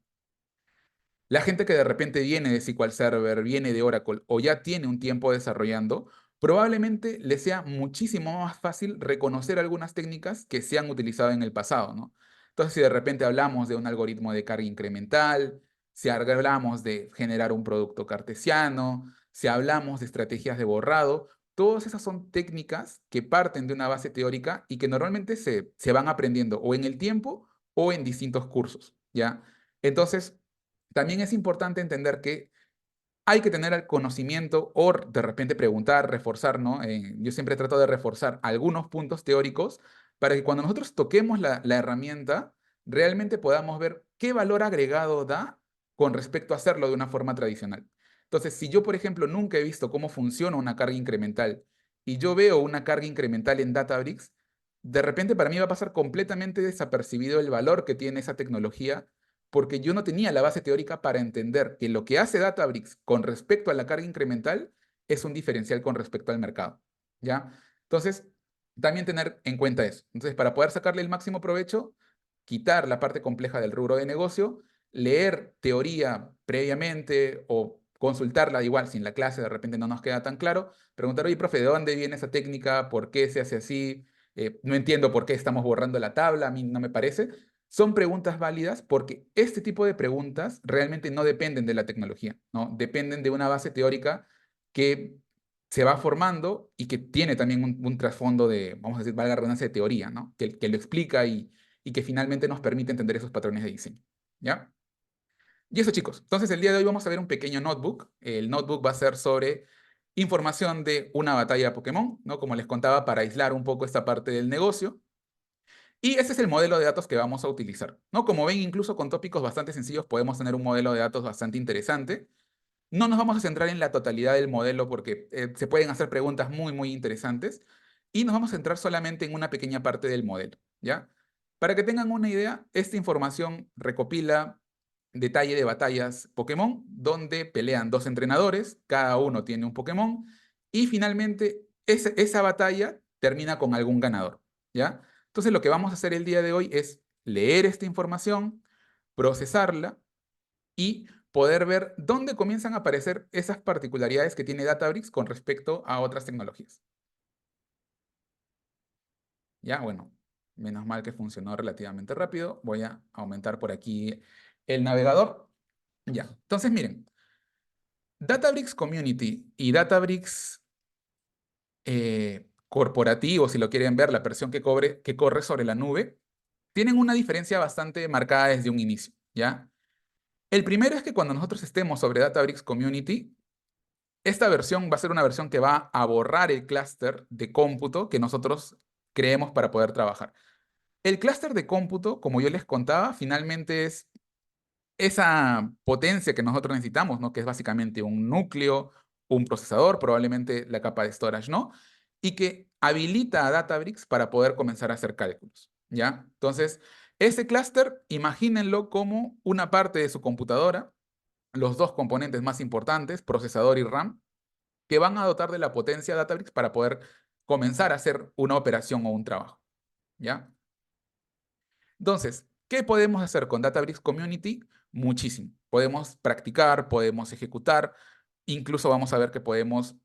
Speaker 1: La gente que de repente viene de SQL Server, viene de Oracle o ya tiene un tiempo desarrollando, probablemente le sea muchísimo más fácil reconocer algunas técnicas que se han utilizado en el pasado, ¿no? Entonces, si de repente hablamos de un algoritmo de carga incremental, si hablamos de generar un producto cartesiano, si hablamos de estrategias de borrado, todas esas son técnicas que parten de una base teórica y que normalmente se van aprendiendo o en el tiempo o en distintos cursos, ¿ya? Entonces, también es importante entender que hay que tener el conocimiento o de repente preguntar, reforzar, ¿no? Yo siempre trato de reforzar algunos puntos teóricos para que cuando nosotros toquemos la herramienta, realmente podamos ver qué valor agregado da con respecto a hacerlo de una forma tradicional. Entonces, si yo, por ejemplo, nunca he visto cómo funciona una carga incremental y yo veo una carga incremental en Databricks, de repente para mí va a pasar completamente desapercibido el valor que tiene esa tecnología porque yo no tenía la base teórica para entender que lo que hace Databricks con respecto a la carga incremental es un diferencial con respecto al mercado, ¿ya? Entonces, también tener en cuenta eso. Entonces, para poder sacarle el máximo provecho, quitar la parte compleja del rubro de negocio, leer teoría previamente o consultarla igual, si en la clase de repente no nos queda tan claro, preguntar, oye, profe, ¿de dónde viene esa técnica? ¿Por qué se hace así? No entiendo por qué estamos borrando la tabla, a mí no me parece. Son preguntas válidas porque este tipo de preguntas realmente no dependen de la tecnología, ¿no? Dependen de una base teórica que se va formando y que tiene también un trasfondo de, vamos a decir, valga la redundancia, de teoría, ¿no? Que lo explica y que finalmente nos permite entender esos patrones de diseño, ¿ya? Y eso, chicos. Entonces, el día de hoy vamos a ver un pequeño notebook. El notebook va a ser sobre información de una batalla Pokémon, ¿no? Como les contaba, para aislar un poco esta parte del negocio. Y ese es el modelo de datos que vamos a utilizar, ¿no? Como ven, incluso con tópicos bastante sencillos podemos tener un modelo de datos bastante interesante. No nos vamos a centrar en la totalidad del modelo porque se pueden hacer preguntas muy, muy interesantes y nos vamos a centrar solamente en una pequeña parte del modelo, ¿ya? Para que tengan una idea, esta información recopila detalle de batallas Pokémon, donde pelean dos entrenadores, cada uno tiene un Pokémon, y finalmente esa batalla termina con algún ganador, ¿ya? Entonces lo que vamos a hacer el día de hoy es leer esta información, procesarla y poder ver dónde comienzan a aparecer esas particularidades que tiene Databricks con respecto a otras tecnologías. Ya, bueno, menos mal que funcionó relativamente rápido. Voy a aumentar por aquí el navegador. Ya, entonces miren, Databricks Community y Databricks Corporativo, si lo quieren ver, la versión que corre sobre la nube, tienen una diferencia bastante marcada desde un inicio, ¿ya? El primero es que cuando nosotros estemos sobre Databricks Community, esta versión va a ser una versión que va a borrar el clúster de cómputo que nosotros creemos para poder trabajar. El clúster de cómputo, como yo les contaba, finalmente es esa potencia que nosotros necesitamos, ¿no? Que es básicamente un núcleo, un procesador, probablemente la capa de storage, ¿no? Y que habilita a Databricks para poder comenzar a hacer cálculos, ¿ya? Entonces, ese clúster, imagínenlo como una parte de su computadora, los dos componentes más importantes, procesador y RAM, que van a dotar de la potencia a Databricks para poder comenzar a hacer una operación o un trabajo, ¿ya? Entonces, ¿qué podemos hacer con Databricks Community? Muchísimo. Podemos practicar, podemos ejecutar, incluso vamos a ver que podemos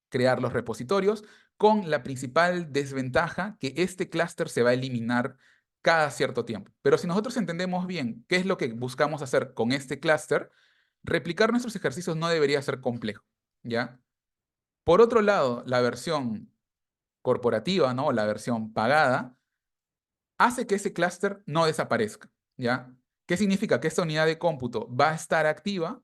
Speaker 1: crear los repositorios con la principal desventaja que este clúster se va a eliminar cada cierto tiempo. Pero si nosotros entendemos bien qué es lo que buscamos hacer con este clúster, replicar nuestros ejercicios no debería ser complejo, ¿ya? Por otro lado, la versión corporativa, ¿no? La versión pagada, hace que ese clúster no desaparezca, ¿ya? ¿Qué significa? Que esta unidad de cómputo va a estar activa.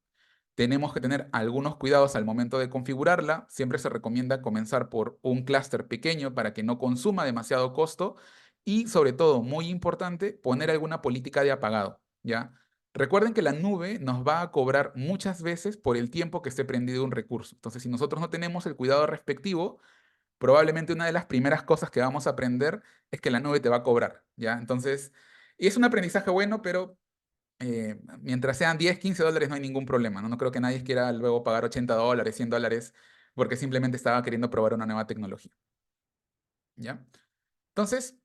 Speaker 1: Tenemos que tener algunos cuidados al momento de configurarla. Siempre se recomienda comenzar por un clúster pequeño para que no consuma demasiado costo y, sobre todo, muy importante, poner alguna política de apagado, ¿ya? Recuerden que la nube nos va a cobrar muchas veces por el tiempo que esté prendido un recurso. Entonces, si nosotros no tenemos el cuidado respectivo, probablemente una de las primeras cosas que vamos a aprender es que la nube te va a cobrar, ¿ya? Entonces, y es un aprendizaje bueno, pero mientras sean 10, $15 no hay ningún problema, ¿no? No creo que nadie quiera luego pagar $80, $100, porque simplemente estaba queriendo probar una nueva tecnología, ¿ya? Entonces,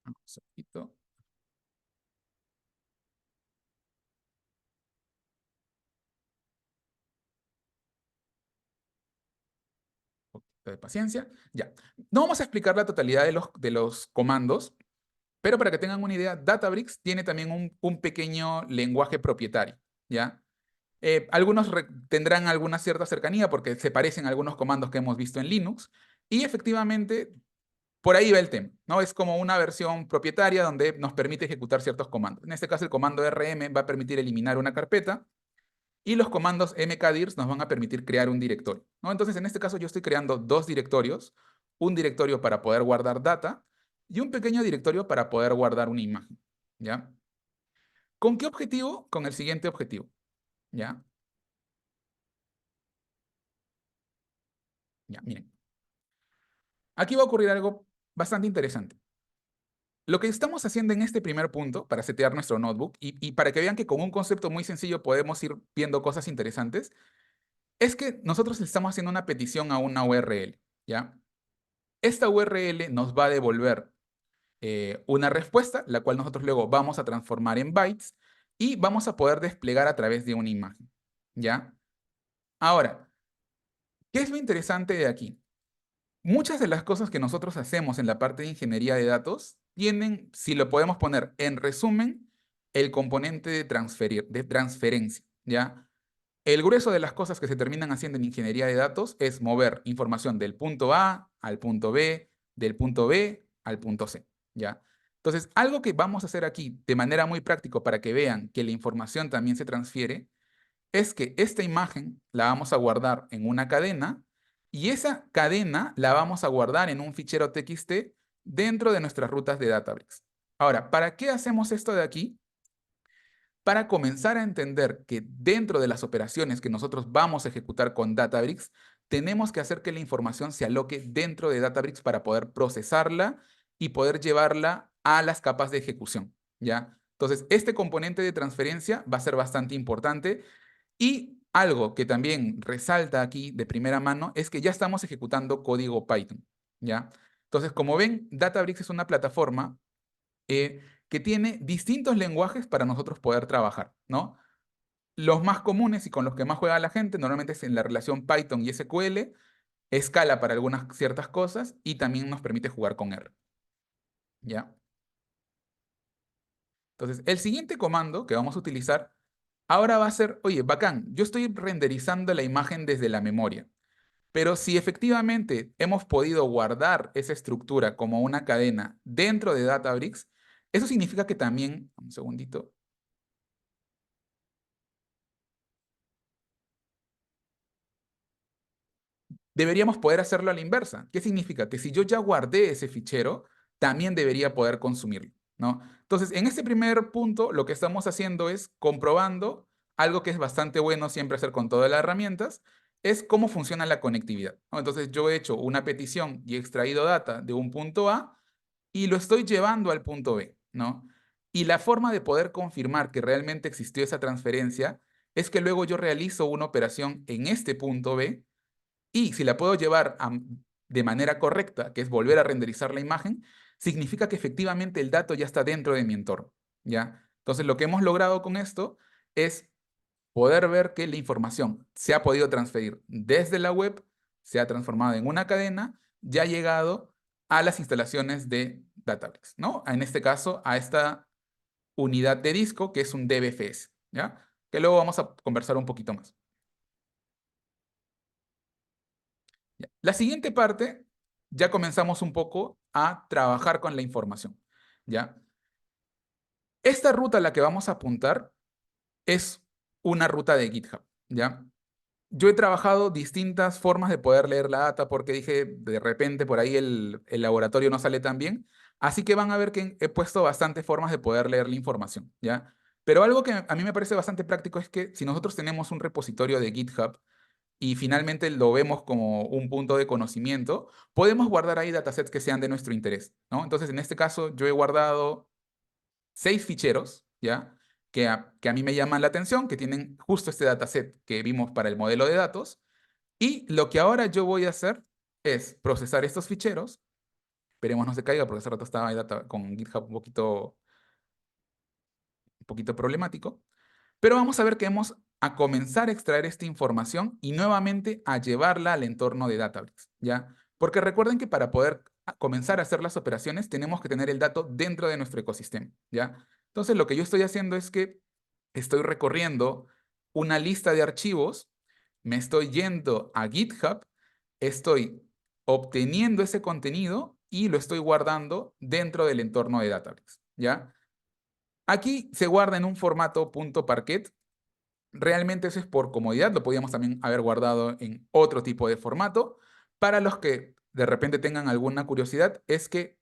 Speaker 1: vamos un poquito de paciencia, ya. No vamos a explicar la totalidad de los comandos, pero para que tengan una idea, Databricks tiene también un pequeño lenguaje propietario, ¿ya? Algunos tendrán alguna cierta cercanía porque se parecen a algunos comandos que hemos visto en Linux y efectivamente por ahí va el tema, ¿no? Es como una versión propietaria donde nos permite ejecutar ciertos comandos. En este caso el comando rm va a permitir eliminar una carpeta y los comandos mkdirs nos van a permitir crear un directorio, ¿no? Entonces en este caso yo estoy creando dos directorios, un directorio para poder guardar data y un pequeño directorio para poder guardar una imagen, ¿ya? ¿Con qué objetivo? Con el siguiente objetivo, ¿ya? Ya, miren. Aquí va a ocurrir algo bastante interesante. Lo que estamos haciendo en este primer punto, para setear nuestro notebook, y para que vean que con un concepto muy sencillo podemos ir viendo cosas interesantes, es que nosotros le estamos haciendo una petición a una URL, ¿ya? Esta URL nos va a devolver una respuesta, la cual nosotros luego vamos a transformar en bytes y vamos a poder desplegar a través de una imagen, ¿ya? Ahora, ¿qué es lo interesante de aquí? Muchas de las cosas que nosotros hacemos en la parte de ingeniería de datos tienen, si lo podemos poner en resumen, el componente de transferencia, ¿ya? El grueso de las cosas que se terminan haciendo en ingeniería de datos es mover información del punto A al punto B, del punto B al punto C, ¿ya? Entonces, algo que vamos a hacer aquí de manera muy práctica para que vean que la información también se transfiere es que esta imagen la vamos a guardar en una cadena y esa cadena la vamos a guardar en un fichero TXT dentro de nuestras rutas de Databricks. Ahora, ¿para qué hacemos esto de aquí? Para comenzar a entender que dentro de las operaciones que nosotros vamos a ejecutar con Databricks, tenemos que hacer que la información se aloque dentro de Databricks para poder procesarla y poder llevarla a las capas de ejecución, ¿ya? Entonces, este componente de transferencia va a ser bastante importante y algo que también resalta aquí de primera mano es que ya estamos ejecutando código Python, ¿ya? Entonces, como ven, Databricks es una plataforma que tiene distintos lenguajes para nosotros poder trabajar, ¿no? Los más comunes y con los que más juega la gente normalmente es en la relación Python y SQL, escala para algunas ciertas cosas y también nos permite jugar con R, ¿ya? Entonces, el siguiente comando que vamos a utilizar ahora va a ser, oye, bacán, yo estoy renderizando la imagen desde la memoria. Pero si efectivamente hemos podido guardar esa estructura como una cadena dentro de Databricks, eso significa que también, un segundito, deberíamos poder hacerlo a la inversa. ¿Qué significa? Que si yo ya guardé ese fichero, también debería poder consumirlo, ¿no? Entonces, en este primer punto, lo que estamos haciendo es comprobando algo que es bastante bueno siempre hacer con todas las herramientas, es cómo funciona la conectividad, ¿no? Entonces, yo he hecho una petición y he extraído data de un punto A y lo estoy llevando al punto B, ¿no? Y la forma de poder confirmar que realmente existió esa transferencia es que luego yo realizo una operación en este punto B y si la puedo llevar de manera correcta, que es volver a renderizar la imagen, significa que efectivamente el dato ya está dentro de mi entorno, ¿ya? Entonces, lo que hemos logrado con esto es poder ver que la información se ha podido transferir desde la web, se ha transformado en una cadena, ya ha llegado a las instalaciones de Databricks, ¿no? En este caso, a esta unidad de disco que es un DBFS, ¿ya? Que luego vamos a conversar un poquito más. La siguiente parte, ya comenzamos un poco a trabajar con la información, ¿ya? Esta ruta a la que vamos a apuntar es una ruta de GitHub, ¿ya? Yo he trabajado distintas formas de poder leer la data porque dije, de repente por ahí el laboratorio no sale tan bien. Así que van a ver que he puesto bastantes formas de poder leer la información, ¿ya? Pero algo que a mí me parece bastante práctico es que si nosotros tenemos un repositorio de GitHub y finalmente lo vemos como un punto de conocimiento, podemos guardar ahí datasets que sean de nuestro interés, ¿no? Entonces, en este caso, yo he guardado 6 ficheros, ¿ya? Que a mí me llaman la atención, que tienen justo este dataset que vimos para el modelo de datos. Y lo que ahora yo voy a hacer es procesar estos ficheros. Esperemos no se caiga porque hace rato estaba ahí con GitHub un poquito problemático. Pero vamos a ver que vamos a comenzar a extraer esta información y nuevamente a llevarla al entorno de Databricks, ¿ya? Porque recuerden que para poder comenzar a hacer las operaciones tenemos que tener el dato dentro de nuestro ecosistema, ¿ya? Entonces lo que yo estoy haciendo es que estoy recorriendo una lista de archivos, me estoy yendo a GitHub, estoy obteniendo ese contenido y lo estoy guardando dentro del entorno de Databricks, ¿ya? Aquí se guarda en un formato .parquet. Realmente eso es por comodidad, lo podíamos también haber guardado en otro tipo de formato. Para los que de repente tengan alguna curiosidad, es que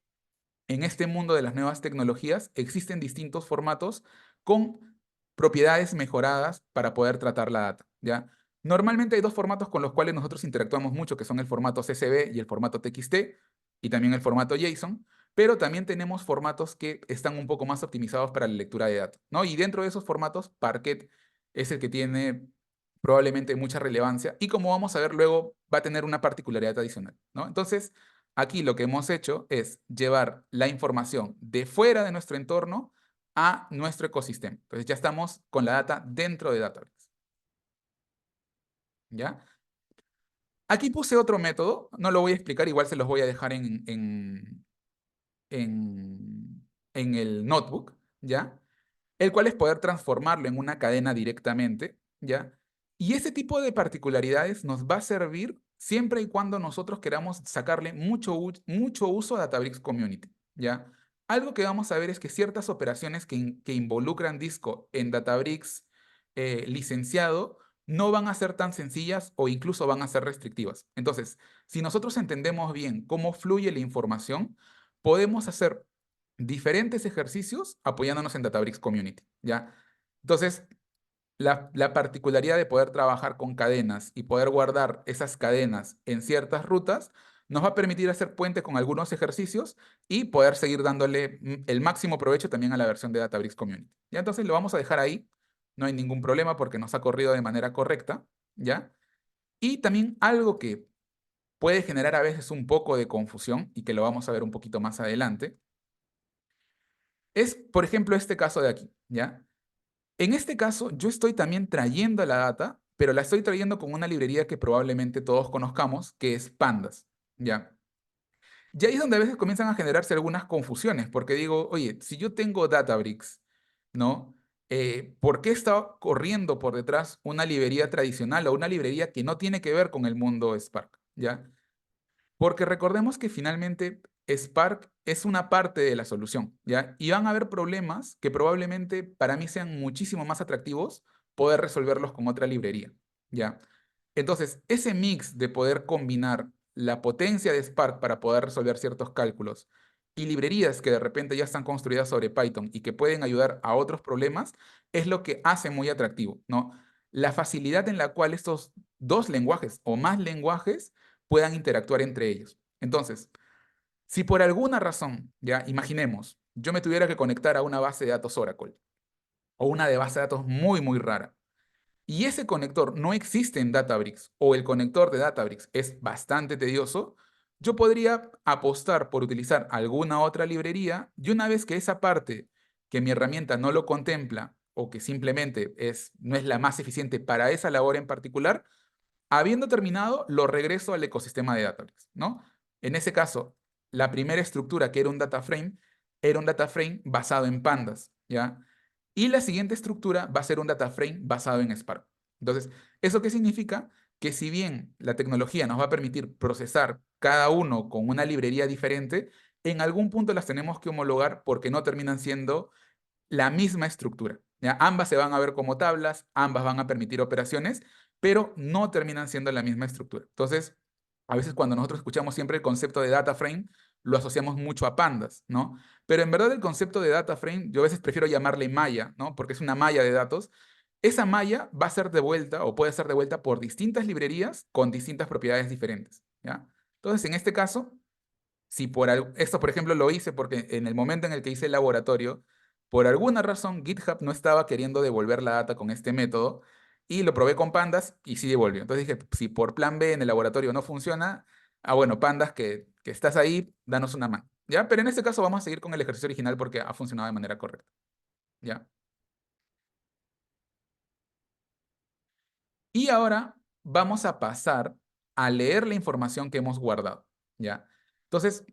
Speaker 1: en este mundo de las nuevas tecnologías existen distintos formatos con propiedades mejoradas para poder tratar la data, ¿ya? Normalmente hay dos formatos con los cuales nosotros interactuamos mucho, que son el formato CSV y el formato TXT, y también el formato JSON, pero también tenemos formatos que están un poco más optimizados para la lectura de datos, ¿no? Y dentro de esos formatos, Parquet es el que tiene probablemente mucha relevancia y como vamos a ver luego, va a tener una particularidad adicional, ¿no? Entonces, aquí lo que hemos hecho es llevar la información de fuera de nuestro entorno a nuestro ecosistema. Entonces ya estamos con la data dentro de Databricks, ¿ya? Aquí puse otro método, no lo voy a explicar, igual se los voy a dejar en el notebook, ¿ya? El cual es poder transformarlo en una cadena directamente, ¿ya? Y ese tipo de particularidades nos va a servir siempre y cuando nosotros queramos sacarle mucho uso a Databricks Community, ¿ya? Algo que vamos a ver es que ciertas operaciones que involucran disco en Databricks licenciado no van a ser tan sencillas o incluso van a ser restrictivas. Entonces, si nosotros entendemos bien cómo fluye la información, podemos hacer diferentes ejercicios apoyándonos en Databricks Community, ¿ya? Entonces, la particularidad de poder trabajar con cadenas y poder guardar esas cadenas en ciertas rutas nos va a permitir hacer puente con algunos ejercicios y poder seguir dándole el máximo provecho también a la versión de Databricks Community. ¿Ya? Entonces lo vamos a dejar ahí, no hay ningún problema porque nos ha corrido de manera correcta, ¿ya? Y también algo que puede generar a veces un poco de confusión y que lo vamos a ver un poquito más adelante, es, por ejemplo, este caso de aquí, ¿ya? En este caso, yo estoy también trayendo la data, pero la estoy trayendo con una librería que probablemente todos conozcamos, que es Pandas, ¿ya? Y ahí es donde a veces comienzan a generarse algunas confusiones, porque digo, oye, si yo tengo Databricks, ¿no? ¿Por qué está corriendo por detrás una librería tradicional o una librería que no tiene que ver con el mundo Spark, ¿ya? Porque recordemos que finalmente Spark es una parte de la solución, ¿ya? Y van a haber problemas que probablemente para mí sean muchísimo más atractivos poder resolverlos con otra librería, ¿ya? Entonces, ese mix de poder combinar la potencia de Spark para poder resolver ciertos cálculos y librerías que de repente ya están construidas sobre Python y que pueden ayudar a otros problemas es lo que hace muy atractivo, ¿no? La facilidad en la cual estos dos lenguajes o más lenguajes puedan interactuar entre ellos. Entonces, si por alguna razón, ya imaginemos, yo me tuviera que conectar a una base de datos Oracle o una de base de datos muy rara, y ese conector no existe en Databricks o el conector de Databricks es bastante tedioso, yo podría apostar por utilizar alguna otra librería y una vez que esa parte que mi herramienta no lo contempla o que simplemente no es la más eficiente para esa labor en particular, habiendo terminado, lo regreso al ecosistema de Databricks, ¿no? En ese caso, la primera estructura, que era un data frame, era un data frame basado en pandas, ¿ya? Y la siguiente estructura va a ser un data frame basado en Spark. Entonces, ¿eso qué significa? que si bien la tecnología nos va a permitir procesar cada uno con una librería diferente, en algún punto las tenemos que homologar porque no terminan siendo la misma estructura. ¿Ya? Ambas se van a ver como tablas, ambas van a permitir operaciones, pero no terminan siendo la misma estructura. Entonces, a veces cuando nosotros escuchamos siempre el concepto de data frame, lo asociamos mucho a pandas, ¿no? Pero en verdad el concepto de data frame, yo a veces prefiero llamarle malla, ¿no? Porque es una malla de datos. Esa malla va a ser devuelta o puede ser devuelta por distintas librerías con distintas propiedades diferentes, ¿ya? Entonces, en este caso, si esto, por ejemplo, lo hice porque en el momento en el que hice el laboratorio, por alguna razón GitHub no estaba queriendo devolver la data con este método y lo probé con Pandas y sí devolvió. Entonces dije, si por plan B en el laboratorio no funciona, bueno, Pandas, que estás ahí, danos una mano. ¿Ya? Pero en este caso vamos a seguir con el ejercicio original porque ha funcionado de manera correcta. ¿Ya? Y ahora vamos a pasar a leer la información que hemos guardado. ¿Ya? Entonces,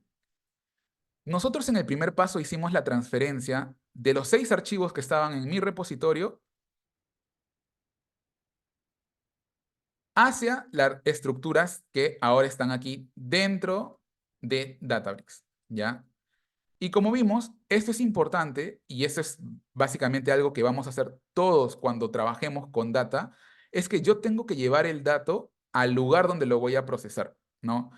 Speaker 1: nosotros en el primer paso hicimos la transferencia de los 6 archivos que estaban en mi repositorio hacia las estructuras que ahora están aquí dentro de Databricks, ¿ya? Y como vimos, esto es importante y eso es básicamente algo que vamos a hacer todos cuando trabajemos con data, es que yo tengo que llevar el dato al lugar donde lo voy a procesar, ¿no?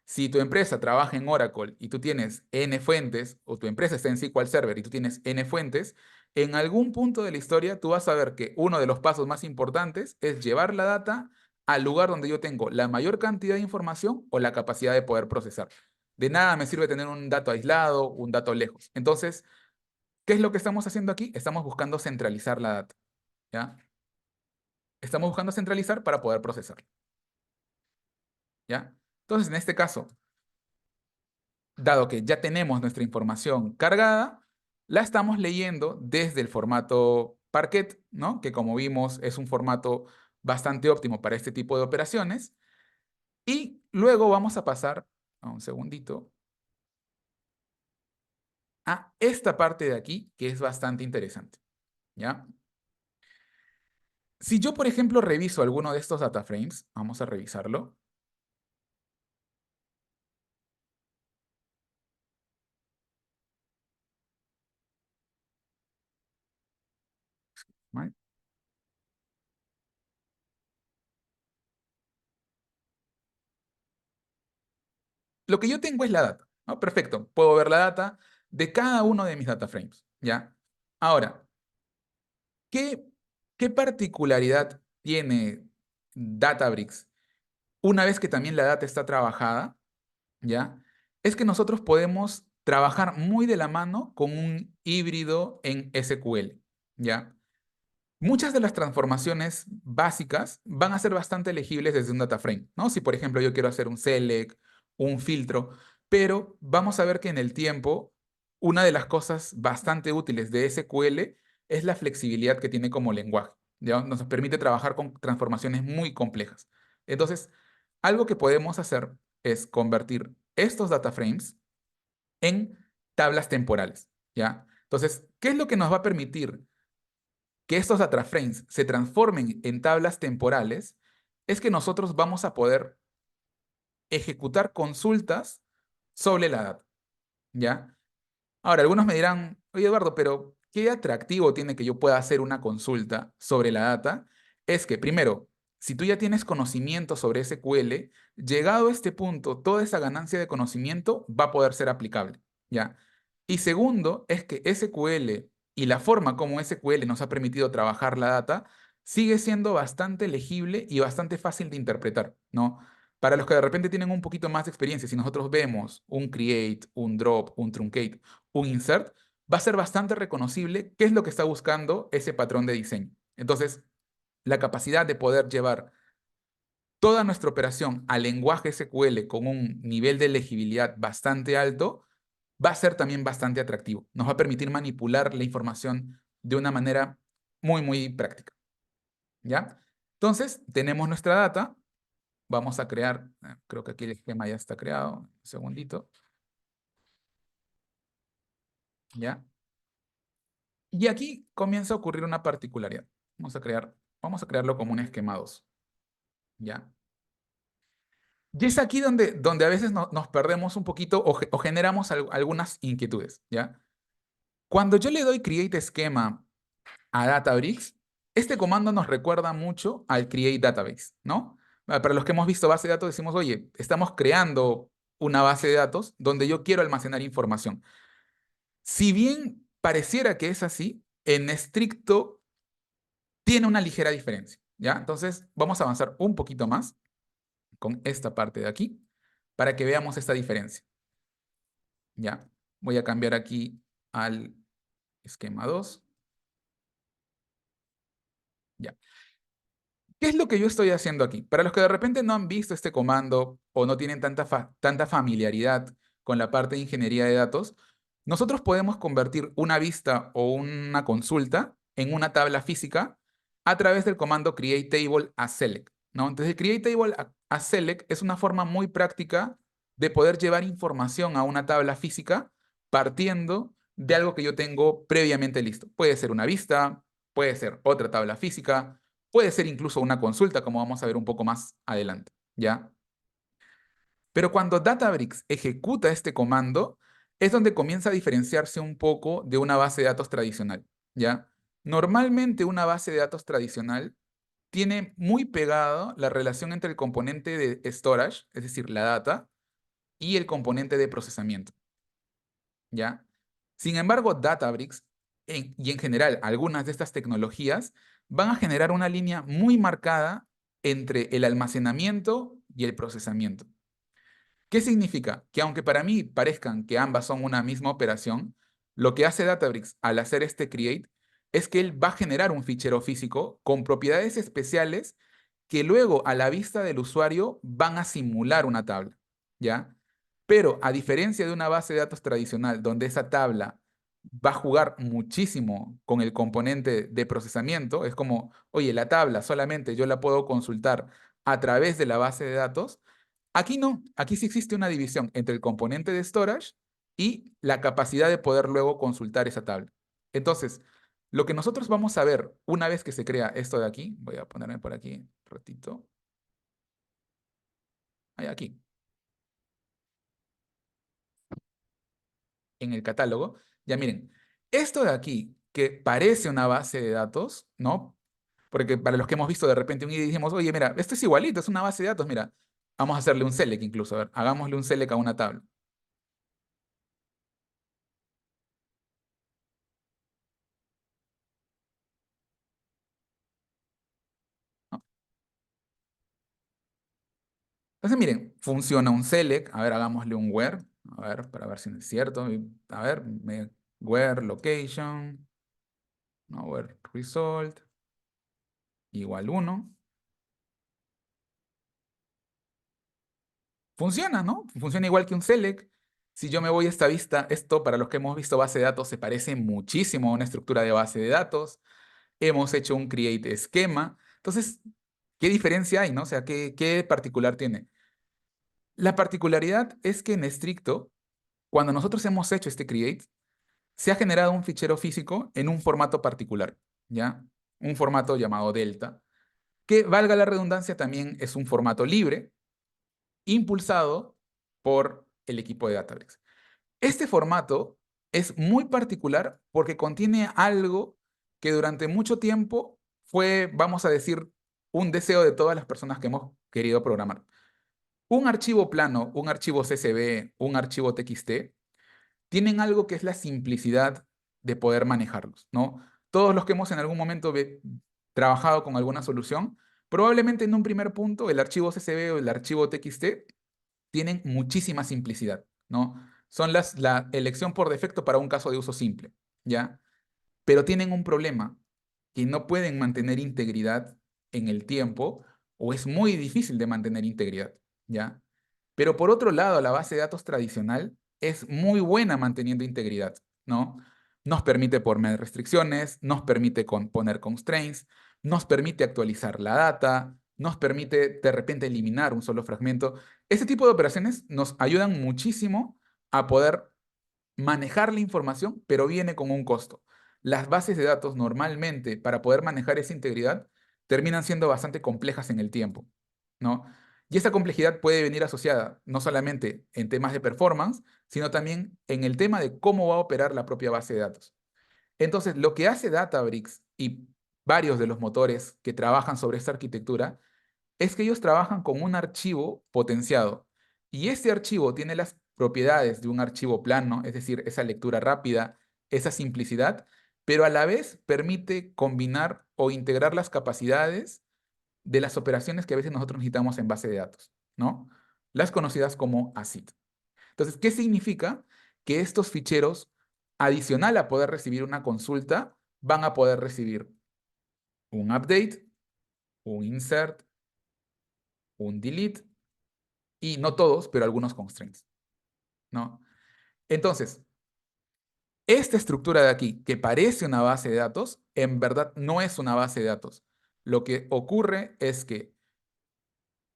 Speaker 1: Si tu empresa trabaja en Oracle y tú tienes N fuentes, o tu empresa está en SQL Server y tú tienes N fuentes, en algún punto de la historia tú vas a ver que uno de los pasos más importantes es llevar la data al lugar donde yo tengo la mayor cantidad de información o la capacidad de poder procesar. De nada me sirve tener un dato aislado, un dato lejos. Entonces, ¿qué es lo que estamos haciendo aquí? Estamos buscando centralizar la data, ¿ya? Estamos buscando centralizar para poder procesar, ¿ya? Entonces, en este caso, dado que ya tenemos nuestra información cargada, la estamos leyendo desde el formato Parquet, ¿no? Que como vimos es un formato bastante óptimo para este tipo de operaciones. Y luego vamos a pasar, a un segundito, a esta parte de aquí, que es bastante interesante, ¿ya? Si yo, por ejemplo, reviso alguno de estos data frames, vamos a revisarlo. ¿Vale? Lo que yo tengo es la data, ¿no? Perfecto, puedo ver la data de cada uno de mis data frames, ¿ya? Ahora, ¿qué, qué particularidad tiene Databricks una vez que también la data está trabajada? ¿Ya? Es que nosotros podemos trabajar muy de la mano con un híbrido en SQL, ¿ya? Muchas de las transformaciones básicas van a ser bastante legibles desde un data frame, ¿no? Si, por ejemplo, yo quiero hacer un select, un filtro, pero vamos a ver que en el tiempo, una de las cosas bastante útiles de SQL es la flexibilidad que tiene como lenguaje, ¿ya? Nos permite trabajar con transformaciones muy complejas. Entonces, algo que podemos hacer es convertir estos data frames en tablas temporales, ¿ya? Entonces, ¿qué es lo que nos va a permitir que estos data frames se transformen en tablas temporales? Es que nosotros vamos a poder ejecutar consultas sobre la data, ¿ya? Ahora, algunos me dirán, oye Eduardo, pero ¿qué atractivo tiene que yo pueda hacer una consulta sobre la data? Es que, primero, si tú ya tienes conocimiento sobre SQL, llegado a este punto, toda esa ganancia de conocimiento va a poder ser aplicable, ¿ya? Y segundo, es que SQL y la forma como SQL nos ha permitido trabajar la data sigue siendo bastante legible y bastante fácil de interpretar, ¿no? Para los que de repente tienen un poquito más de experiencia, si nosotros vemos un create, un drop, un truncate, un insert, va a ser bastante reconocible qué es lo que está buscando ese patrón de diseño. Entonces, la capacidad de poder llevar toda nuestra operación al lenguaje SQL con un nivel de legibilidad bastante alto va a ser también bastante atractivo. Nos va a permitir manipular la información de una manera muy, muy práctica. ¿Ya? Entonces, tenemos nuestra data. Vamos a crear, creo que aquí el esquema ya está creado. Un segundito. ¿Ya? Y aquí comienza a ocurrir una particularidad. Vamos a crearlo como un esquema 2. ¿Ya? Y es aquí donde a veces nos perdemos un poquito o generamos algunas inquietudes, ¿ya? Cuando yo le doy create schema a Databricks, este comando nos recuerda mucho al create database, ¿no? Para los que hemos visto base de datos, decimos, oye, estamos creando una base de datos donde yo quiero almacenar información. Si bien pareciera que es así, en estricto tiene una ligera diferencia, ¿ya? Entonces, vamos a avanzar un poquito más con esta parte de aquí para que veamos esta diferencia, ¿ya? Voy a cambiar aquí al esquema 2. Ya. ¿Qué es lo que yo estoy haciendo aquí? Para los que de repente no han visto este comando o no tienen tanta familiaridad con la parte de ingeniería de datos, nosotros podemos convertir una vista o una consulta en una tabla física a través del comando createTable ¿no? Entonces, el createTable es una forma muy práctica de poder llevar información a una tabla física partiendo de algo que yo tengo previamente listo. Puede ser una vista, puede ser otra tabla física. Puede ser incluso una consulta, como vamos a ver un poco más adelante, ¿ya? Pero cuando Databricks ejecuta este comando, es donde comienza a diferenciarse un poco de una base de datos tradicional, ¿ya? Normalmente una base de datos tradicional tiene muy pegado la relación entre el componente de storage, es decir, la data, y el componente de procesamiento, ¿ya? Sin embargo, Databricks y en general algunas de estas tecnologías van a generar una línea muy marcada entre el almacenamiento y el procesamiento. ¿Qué significa? Que aunque para mí parezcan que ambas son una misma operación, lo que hace Databricks al hacer este create es que él va a generar un fichero físico con propiedades especiales que luego a la vista del usuario van a simular una tabla, ¿ya? Pero a diferencia de una base de datos tradicional donde esa tabla va a jugar muchísimo con el componente de procesamiento, es como, oye, la tabla solamente yo la puedo consultar a través de la base de datos. Aquí no, aquí sí existe una división entre el componente de storage y la capacidad de poder luego consultar esa tabla. Entonces, lo que nosotros vamos a ver una vez que se crea esto de aquí, voy a ponerme por aquí un ratito, ahí aquí, en el catálogo, ya miren, esto de aquí, que parece una base de datos, ¿no? Porque para los que hemos visto de repente un ID dijimos, oye, mira, esto es igualito, es una base de datos, mira, vamos a hacerle un select incluso, a ver, hagámosle un select a una tabla. ¿No? Entonces, miren, funciona un select. A ver, hagámosle un where. A ver, para ver si es cierto. A ver, where location, no, where result, igual 1. Funciona, ¿no? Funciona igual que un select. Si yo me voy a esta vista, esto para los que hemos visto base de datos se parece muchísimo a una estructura de base de datos. Hemos hecho un create esquema. Entonces, ¿qué diferencia hay, no? O sea, ¿qué particular tiene? La particularidad es que en estricto, cuando nosotros hemos hecho este create, se ha generado un fichero físico en un formato particular, ¿ya? Un formato llamado Delta, que valga la redundancia también es un formato libre, impulsado por el equipo de Databricks. Este formato es muy particular porque contiene algo que durante mucho tiempo fue, vamos a decir, un deseo de todas las personas que hemos querido programar. Un archivo plano, un archivo CSV, un archivo TXT tienen algo que es la simplicidad de poder manejarlos, ¿no? Todos los que hemos en algún momento trabajado con alguna solución, probablemente en un primer punto el archivo CSV o el archivo TXT tienen muchísima simplicidad, ¿no? Son la elección por defecto para un caso de uso simple, ¿ya? Pero tienen un problema, que no pueden mantener integridad en el tiempo o es muy difícil de mantener integridad, ¿ya? Pero por otro lado, la base de datos tradicional es muy buena manteniendo integridad, ¿no? Nos permite poner restricciones, nos permite poner constraints, nos permite actualizar la data, nos permite de repente eliminar un solo fragmento. Este tipo de operaciones nos ayudan muchísimo a poder manejar la información, pero viene con un costo. Las bases de datos normalmente, para poder manejar esa integridad, terminan siendo bastante complejas en el tiempo, ¿no? Y esa complejidad puede venir asociada no solamente en temas de performance, sino también en el tema de cómo va a operar la propia base de datos. Entonces, lo que hace Databricks y varios de los motores que trabajan sobre esta arquitectura es que ellos trabajan con un archivo potenciado. Y ese archivo tiene las propiedades de un archivo plano, es decir, esa lectura rápida, esa simplicidad, pero a la vez permite combinar o integrar las capacidades de las operaciones que a veces nosotros necesitamos en base de datos, ¿no? Las conocidas como ACID. Entonces, ¿qué significa? Que estos ficheros, adicional a poder recibir una consulta, van a poder recibir un update, un insert, un delete, y no todos, pero algunos constraints, ¿no? Entonces, esta estructura de aquí, que parece una base de datos, en verdad no es una base de datos. Lo que ocurre es que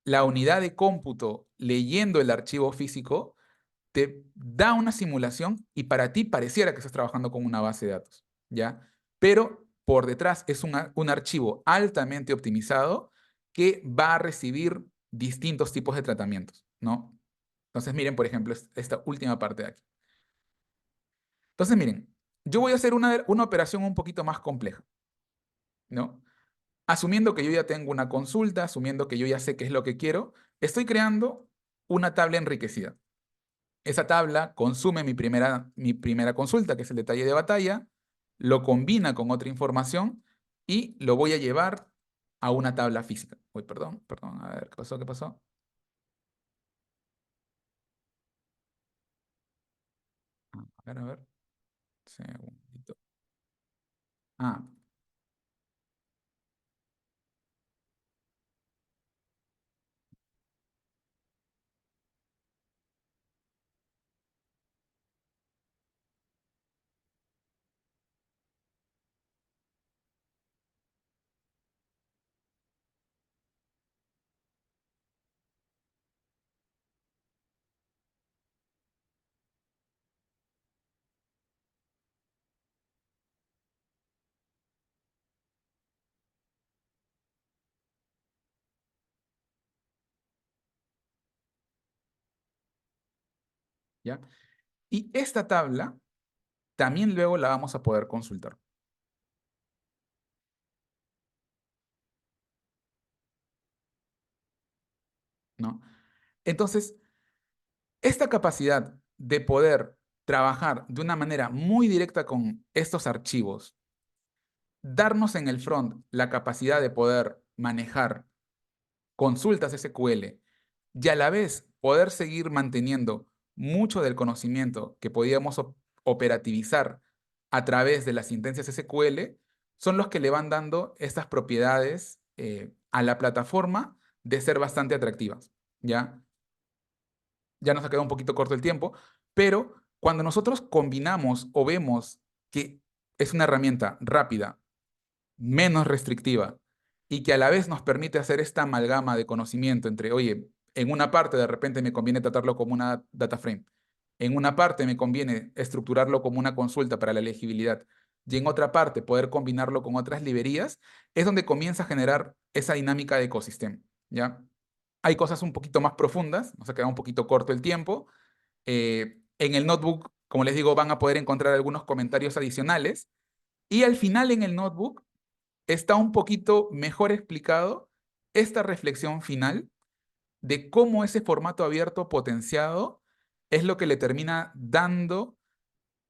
Speaker 1: la unidad de cómputo leyendo el archivo físico te da una simulación y para ti pareciera que estás trabajando con una base de datos, ¿ya? Pero por detrás es un archivo altamente optimizado que va a recibir distintos tipos de tratamientos, ¿no? Entonces miren, por ejemplo, esta última parte de aquí. Entonces miren, yo voy a hacer una operación un poquito más compleja, ¿no? Asumiendo que yo ya tengo una consulta, asumiendo que yo ya sé qué es lo que quiero, estoy creando una tabla enriquecida. Esa tabla consume mi primera consulta, que es el detalle de batalla, lo combina con otra información y lo voy a llevar a una tabla física. Uy, perdón, perdón, a ver, ¿qué pasó? ¿Qué pasó? A ver, segundito. Ah, ¿ya? Y esta tabla también luego la vamos a poder consultar, ¿no? Entonces, esta capacidad de poder trabajar de una manera muy directa con estos archivos, darnos en el front la capacidad de poder manejar consultas SQL y a la vez poder seguir manteniendo mucho del conocimiento que podíamos operativizar a través de las sentencias SQL, son los que le van dando estas propiedades a la plataforma de ser bastante atractivas, ¿ya? Ya nos ha quedado un poquito corto el tiempo, pero cuando nosotros combinamos o vemos que es una herramienta rápida, menos restrictiva y que a la vez nos permite hacer esta amalgama de conocimiento entre, oye, en una parte de repente me conviene tratarlo como una data frame, en una parte me conviene estructurarlo como una consulta para la legibilidad y en otra parte poder combinarlo con otras librerías, es donde comienza a generar esa dinámica de ecosistema, ¿ya? Hay cosas un poquito más profundas, nos ha quedado un poquito corto el tiempo. En el notebook, como les digo, van a poder encontrar algunos comentarios adicionales y al final en el notebook está un poquito mejor explicado esta reflexión final de cómo ese formato abierto potenciado es lo que le termina dando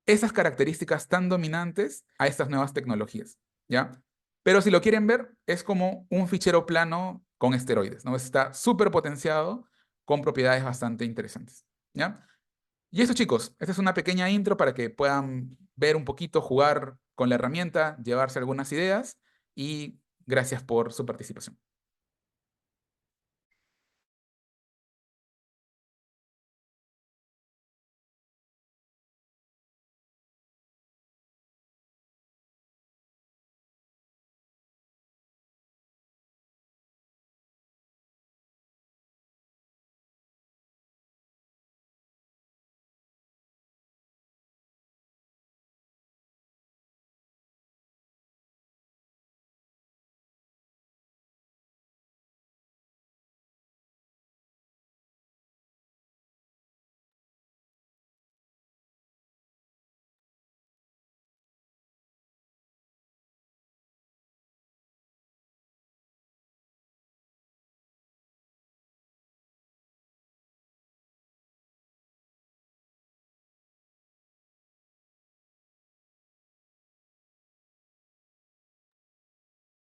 Speaker 1: esas características tan dominantes a estas nuevas tecnologías, ¿ya? Pero si lo quieren ver, es como un fichero plano con esteroides, ¿no? Está súper potenciado con propiedades bastante interesantes, ¿ya? Y eso, chicos, esta es una pequeña intro para que puedan ver un poquito, jugar con la herramienta, llevarse algunas ideas y gracias por su participación.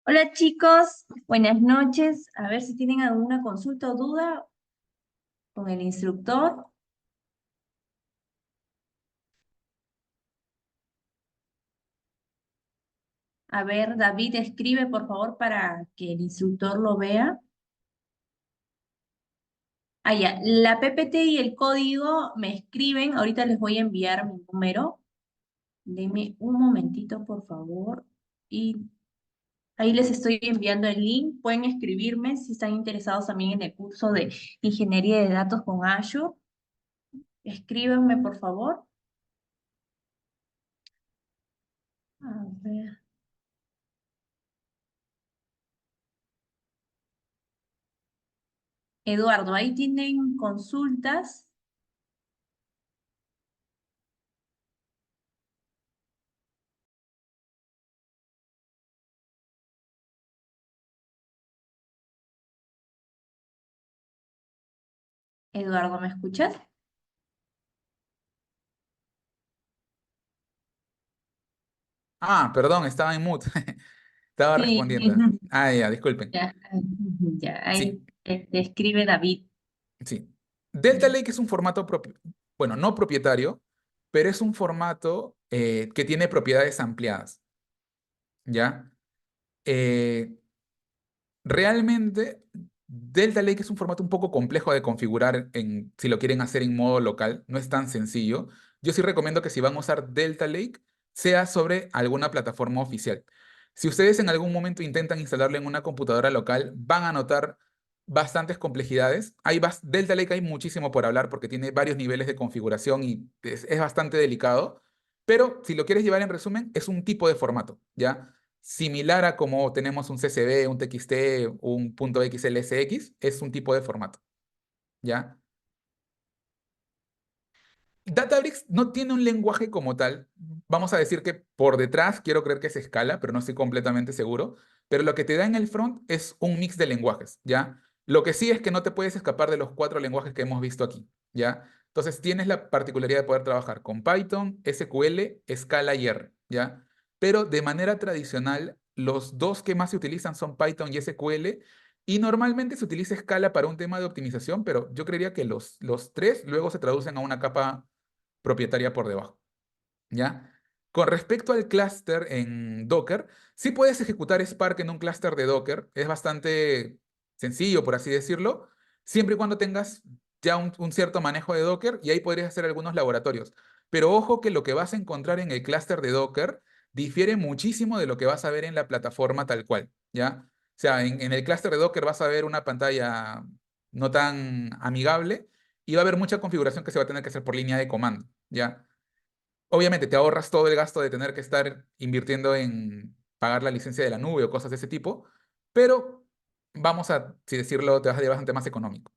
Speaker 2: Hola chicos, buenas noches. A ver si tienen alguna consulta o duda con el instructor. A ver, David, escribe por favor para que el instructor lo vea. Ah, ya, la PPT y el código me escriben. Ahorita les voy a enviar mi número. Denme un momentito, por favor. Y ahí les estoy enviando el link. Pueden escribirme si están interesados también en el curso de Ingeniería de Datos con Azure. Escríbanme, por favor. A ver. Eduardo, ahí tienen consultas. Eduardo, ¿me escuchas?
Speaker 1: Ah, perdón, estaba en mute. Estaba
Speaker 2: Sí,
Speaker 1: respondiendo. Ah, ya, disculpen.
Speaker 2: ya, ya, ahí
Speaker 1: Sí,
Speaker 2: te escribe David.
Speaker 1: sí. Delta Lake es un formato, bueno, no propietario, pero es un formato que tiene propiedades ampliadas, ¿ya? Eh, Realmente, Delta Lake es un formato un poco complejo de configurar si lo quieren hacer en modo local, no es tan sencillo. Yo sí recomiendo que si van a usar Delta Lake, sea sobre alguna plataforma oficial. Si ustedes en algún momento intentan instalarlo en una computadora local, van a notar bastantes complejidades. Delta Lake hay muchísimo por hablar porque tiene varios niveles de configuración y es bastante delicado, pero si lo quieres llevar en resumen, es un tipo de formato, ¿ya? Similar a como tenemos un CSV, un TXT, un .xlsx, es un tipo de formato, ¿ya? Databricks no tiene un lenguaje como tal. Vamos a decir que por detrás quiero creer que se escala, pero no estoy completamente seguro. Pero lo que te da en el front es un mix de lenguajes, ¿ya? Lo que sí es que no te puedes escapar de los cuatro lenguajes que hemos visto aquí, ¿ya? Entonces tienes la particularidad de poder trabajar con Python, SQL, Scala y R, ¿ya? Pero de manera tradicional, los dos que más se utilizan son Python y SQL. Y normalmente se utiliza Scala para un tema de optimización, pero yo creería que los tres luego se traducen a una capa propietaria por debajo, ¿ya? Con respecto al clúster en Docker, sí puedes ejecutar Spark en un clúster de Docker, es bastante sencillo, por así decirlo, siempre y cuando tengas ya un cierto manejo de Docker y ahí podrías hacer algunos laboratorios. Pero ojo que lo que vas a encontrar en el clúster de Docker difiere muchísimo de lo que vas a ver en la plataforma tal cual, ¿ya? O sea, en el clúster de Docker vas a ver una pantalla no tan amigable y va a haber mucha configuración que se va a tener que hacer por línea de comando, ¿ya? Obviamente te ahorras todo el gasto de tener que estar invirtiendo en pagar la licencia de la nube o cosas de ese tipo, pero vamos a, si decirlo, te vas a llevar bastante más económico.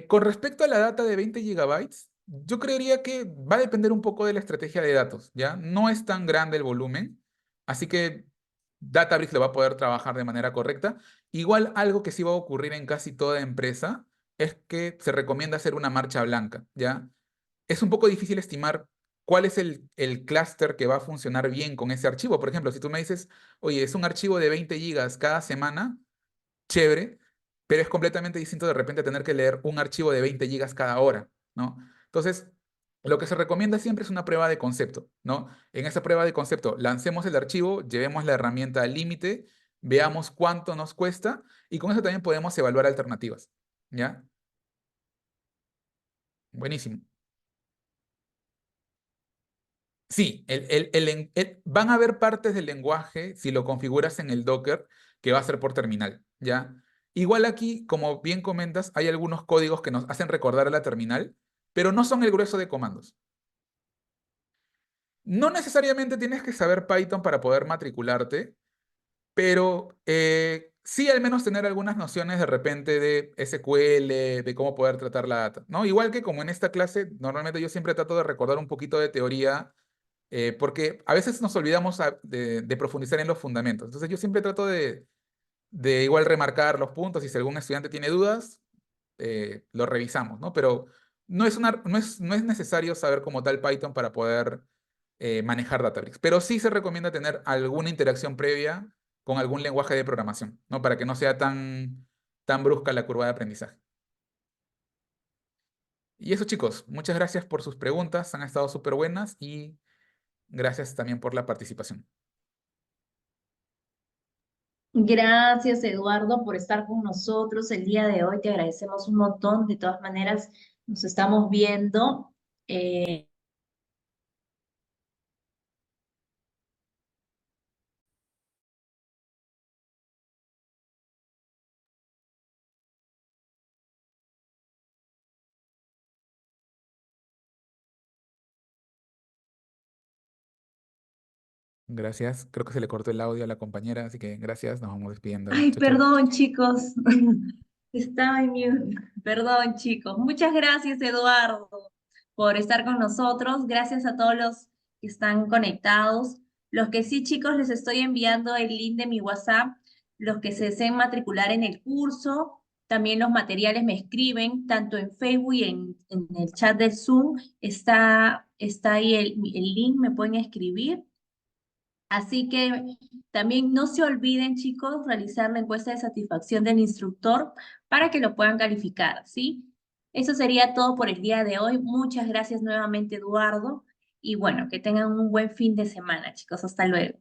Speaker 1: Con respecto a la data de 20 gigabytes, yo creería que va a depender un poco de la estrategia de datos, ¿ya? No es tan grande el volumen, así que Databricks lo va a poder trabajar de manera correcta. Igual algo que sí va a ocurrir en casi toda empresa es que se recomienda hacer una marcha blanca, ¿ya? Es un poco difícil estimar cuál es el clúster que va a funcionar bien con ese archivo. Por ejemplo, si tú me dices, oye, es un archivo de 20 gigas cada semana, chévere, pero es completamente distinto de repente tener que leer un archivo de 20 gigas cada hora, ¿no? Entonces, lo que se recomienda siempre es una prueba de concepto, ¿no? En esa prueba de concepto, lancemos el archivo, llevemos la herramienta al límite, veamos cuánto nos cuesta y con eso también podemos evaluar alternativas, ¿ya? Buenísimo. Sí, van a haber partes del lenguaje, si lo configuras en el Docker, que va a ser por terminal, ¿ya? Igual aquí, como bien comentas, hay algunos códigos que nos hacen recordar a la terminal, pero no son el grueso de comandos. No necesariamente tienes que saber Python para poder matricularte, pero sí al menos tener algunas nociones de repente de SQL, de cómo poder tratar la data, ¿no? Igual que como en esta clase, normalmente yo siempre trato de recordar un poquito de teoría porque a veces nos olvidamos de profundizar en los fundamentos. Entonces yo siempre trato de igual remarcar los puntos y si algún estudiante tiene dudas, lo revisamos, ¿no? Pero no es necesario saber como tal Python para poder manejar Databricks. Pero sí se recomienda tener alguna interacción previa con algún lenguaje de programación, ¿no? Para que no sea tan brusca la curva de aprendizaje. Y eso, chicos, muchas gracias por sus preguntas, han estado súper buenas y gracias también por la participación.
Speaker 2: Gracias, Eduardo, por estar con nosotros el día de hoy. Te agradecemos un montón. De todas maneras, nos estamos viendo. Eh,
Speaker 1: Gracias, creo que se le cortó el audio a la compañera, así que gracias, nos vamos despidiendo.
Speaker 2: Ay,
Speaker 1: Chau, chau.
Speaker 2: perdón, chicos. Estaba en mute. Perdón, chicos. Muchas gracias, Eduardo, por estar con nosotros. Gracias a todos los que están conectados. Los que sí, chicos, les estoy enviando el link de mi WhatsApp. Los que se deseen matricular en el curso, también los materiales me escriben, tanto en Facebook y en el chat del Zoom. Está ahí el link, me pueden escribir. Así que también no se olviden, chicos, realizar la encuesta de satisfacción del instructor para que lo puedan calificar, ¿sí? Eso sería todo por el día de hoy. Muchas gracias nuevamente, Eduardo. Y bueno, que tengan un buen fin de semana, chicos. Hasta luego.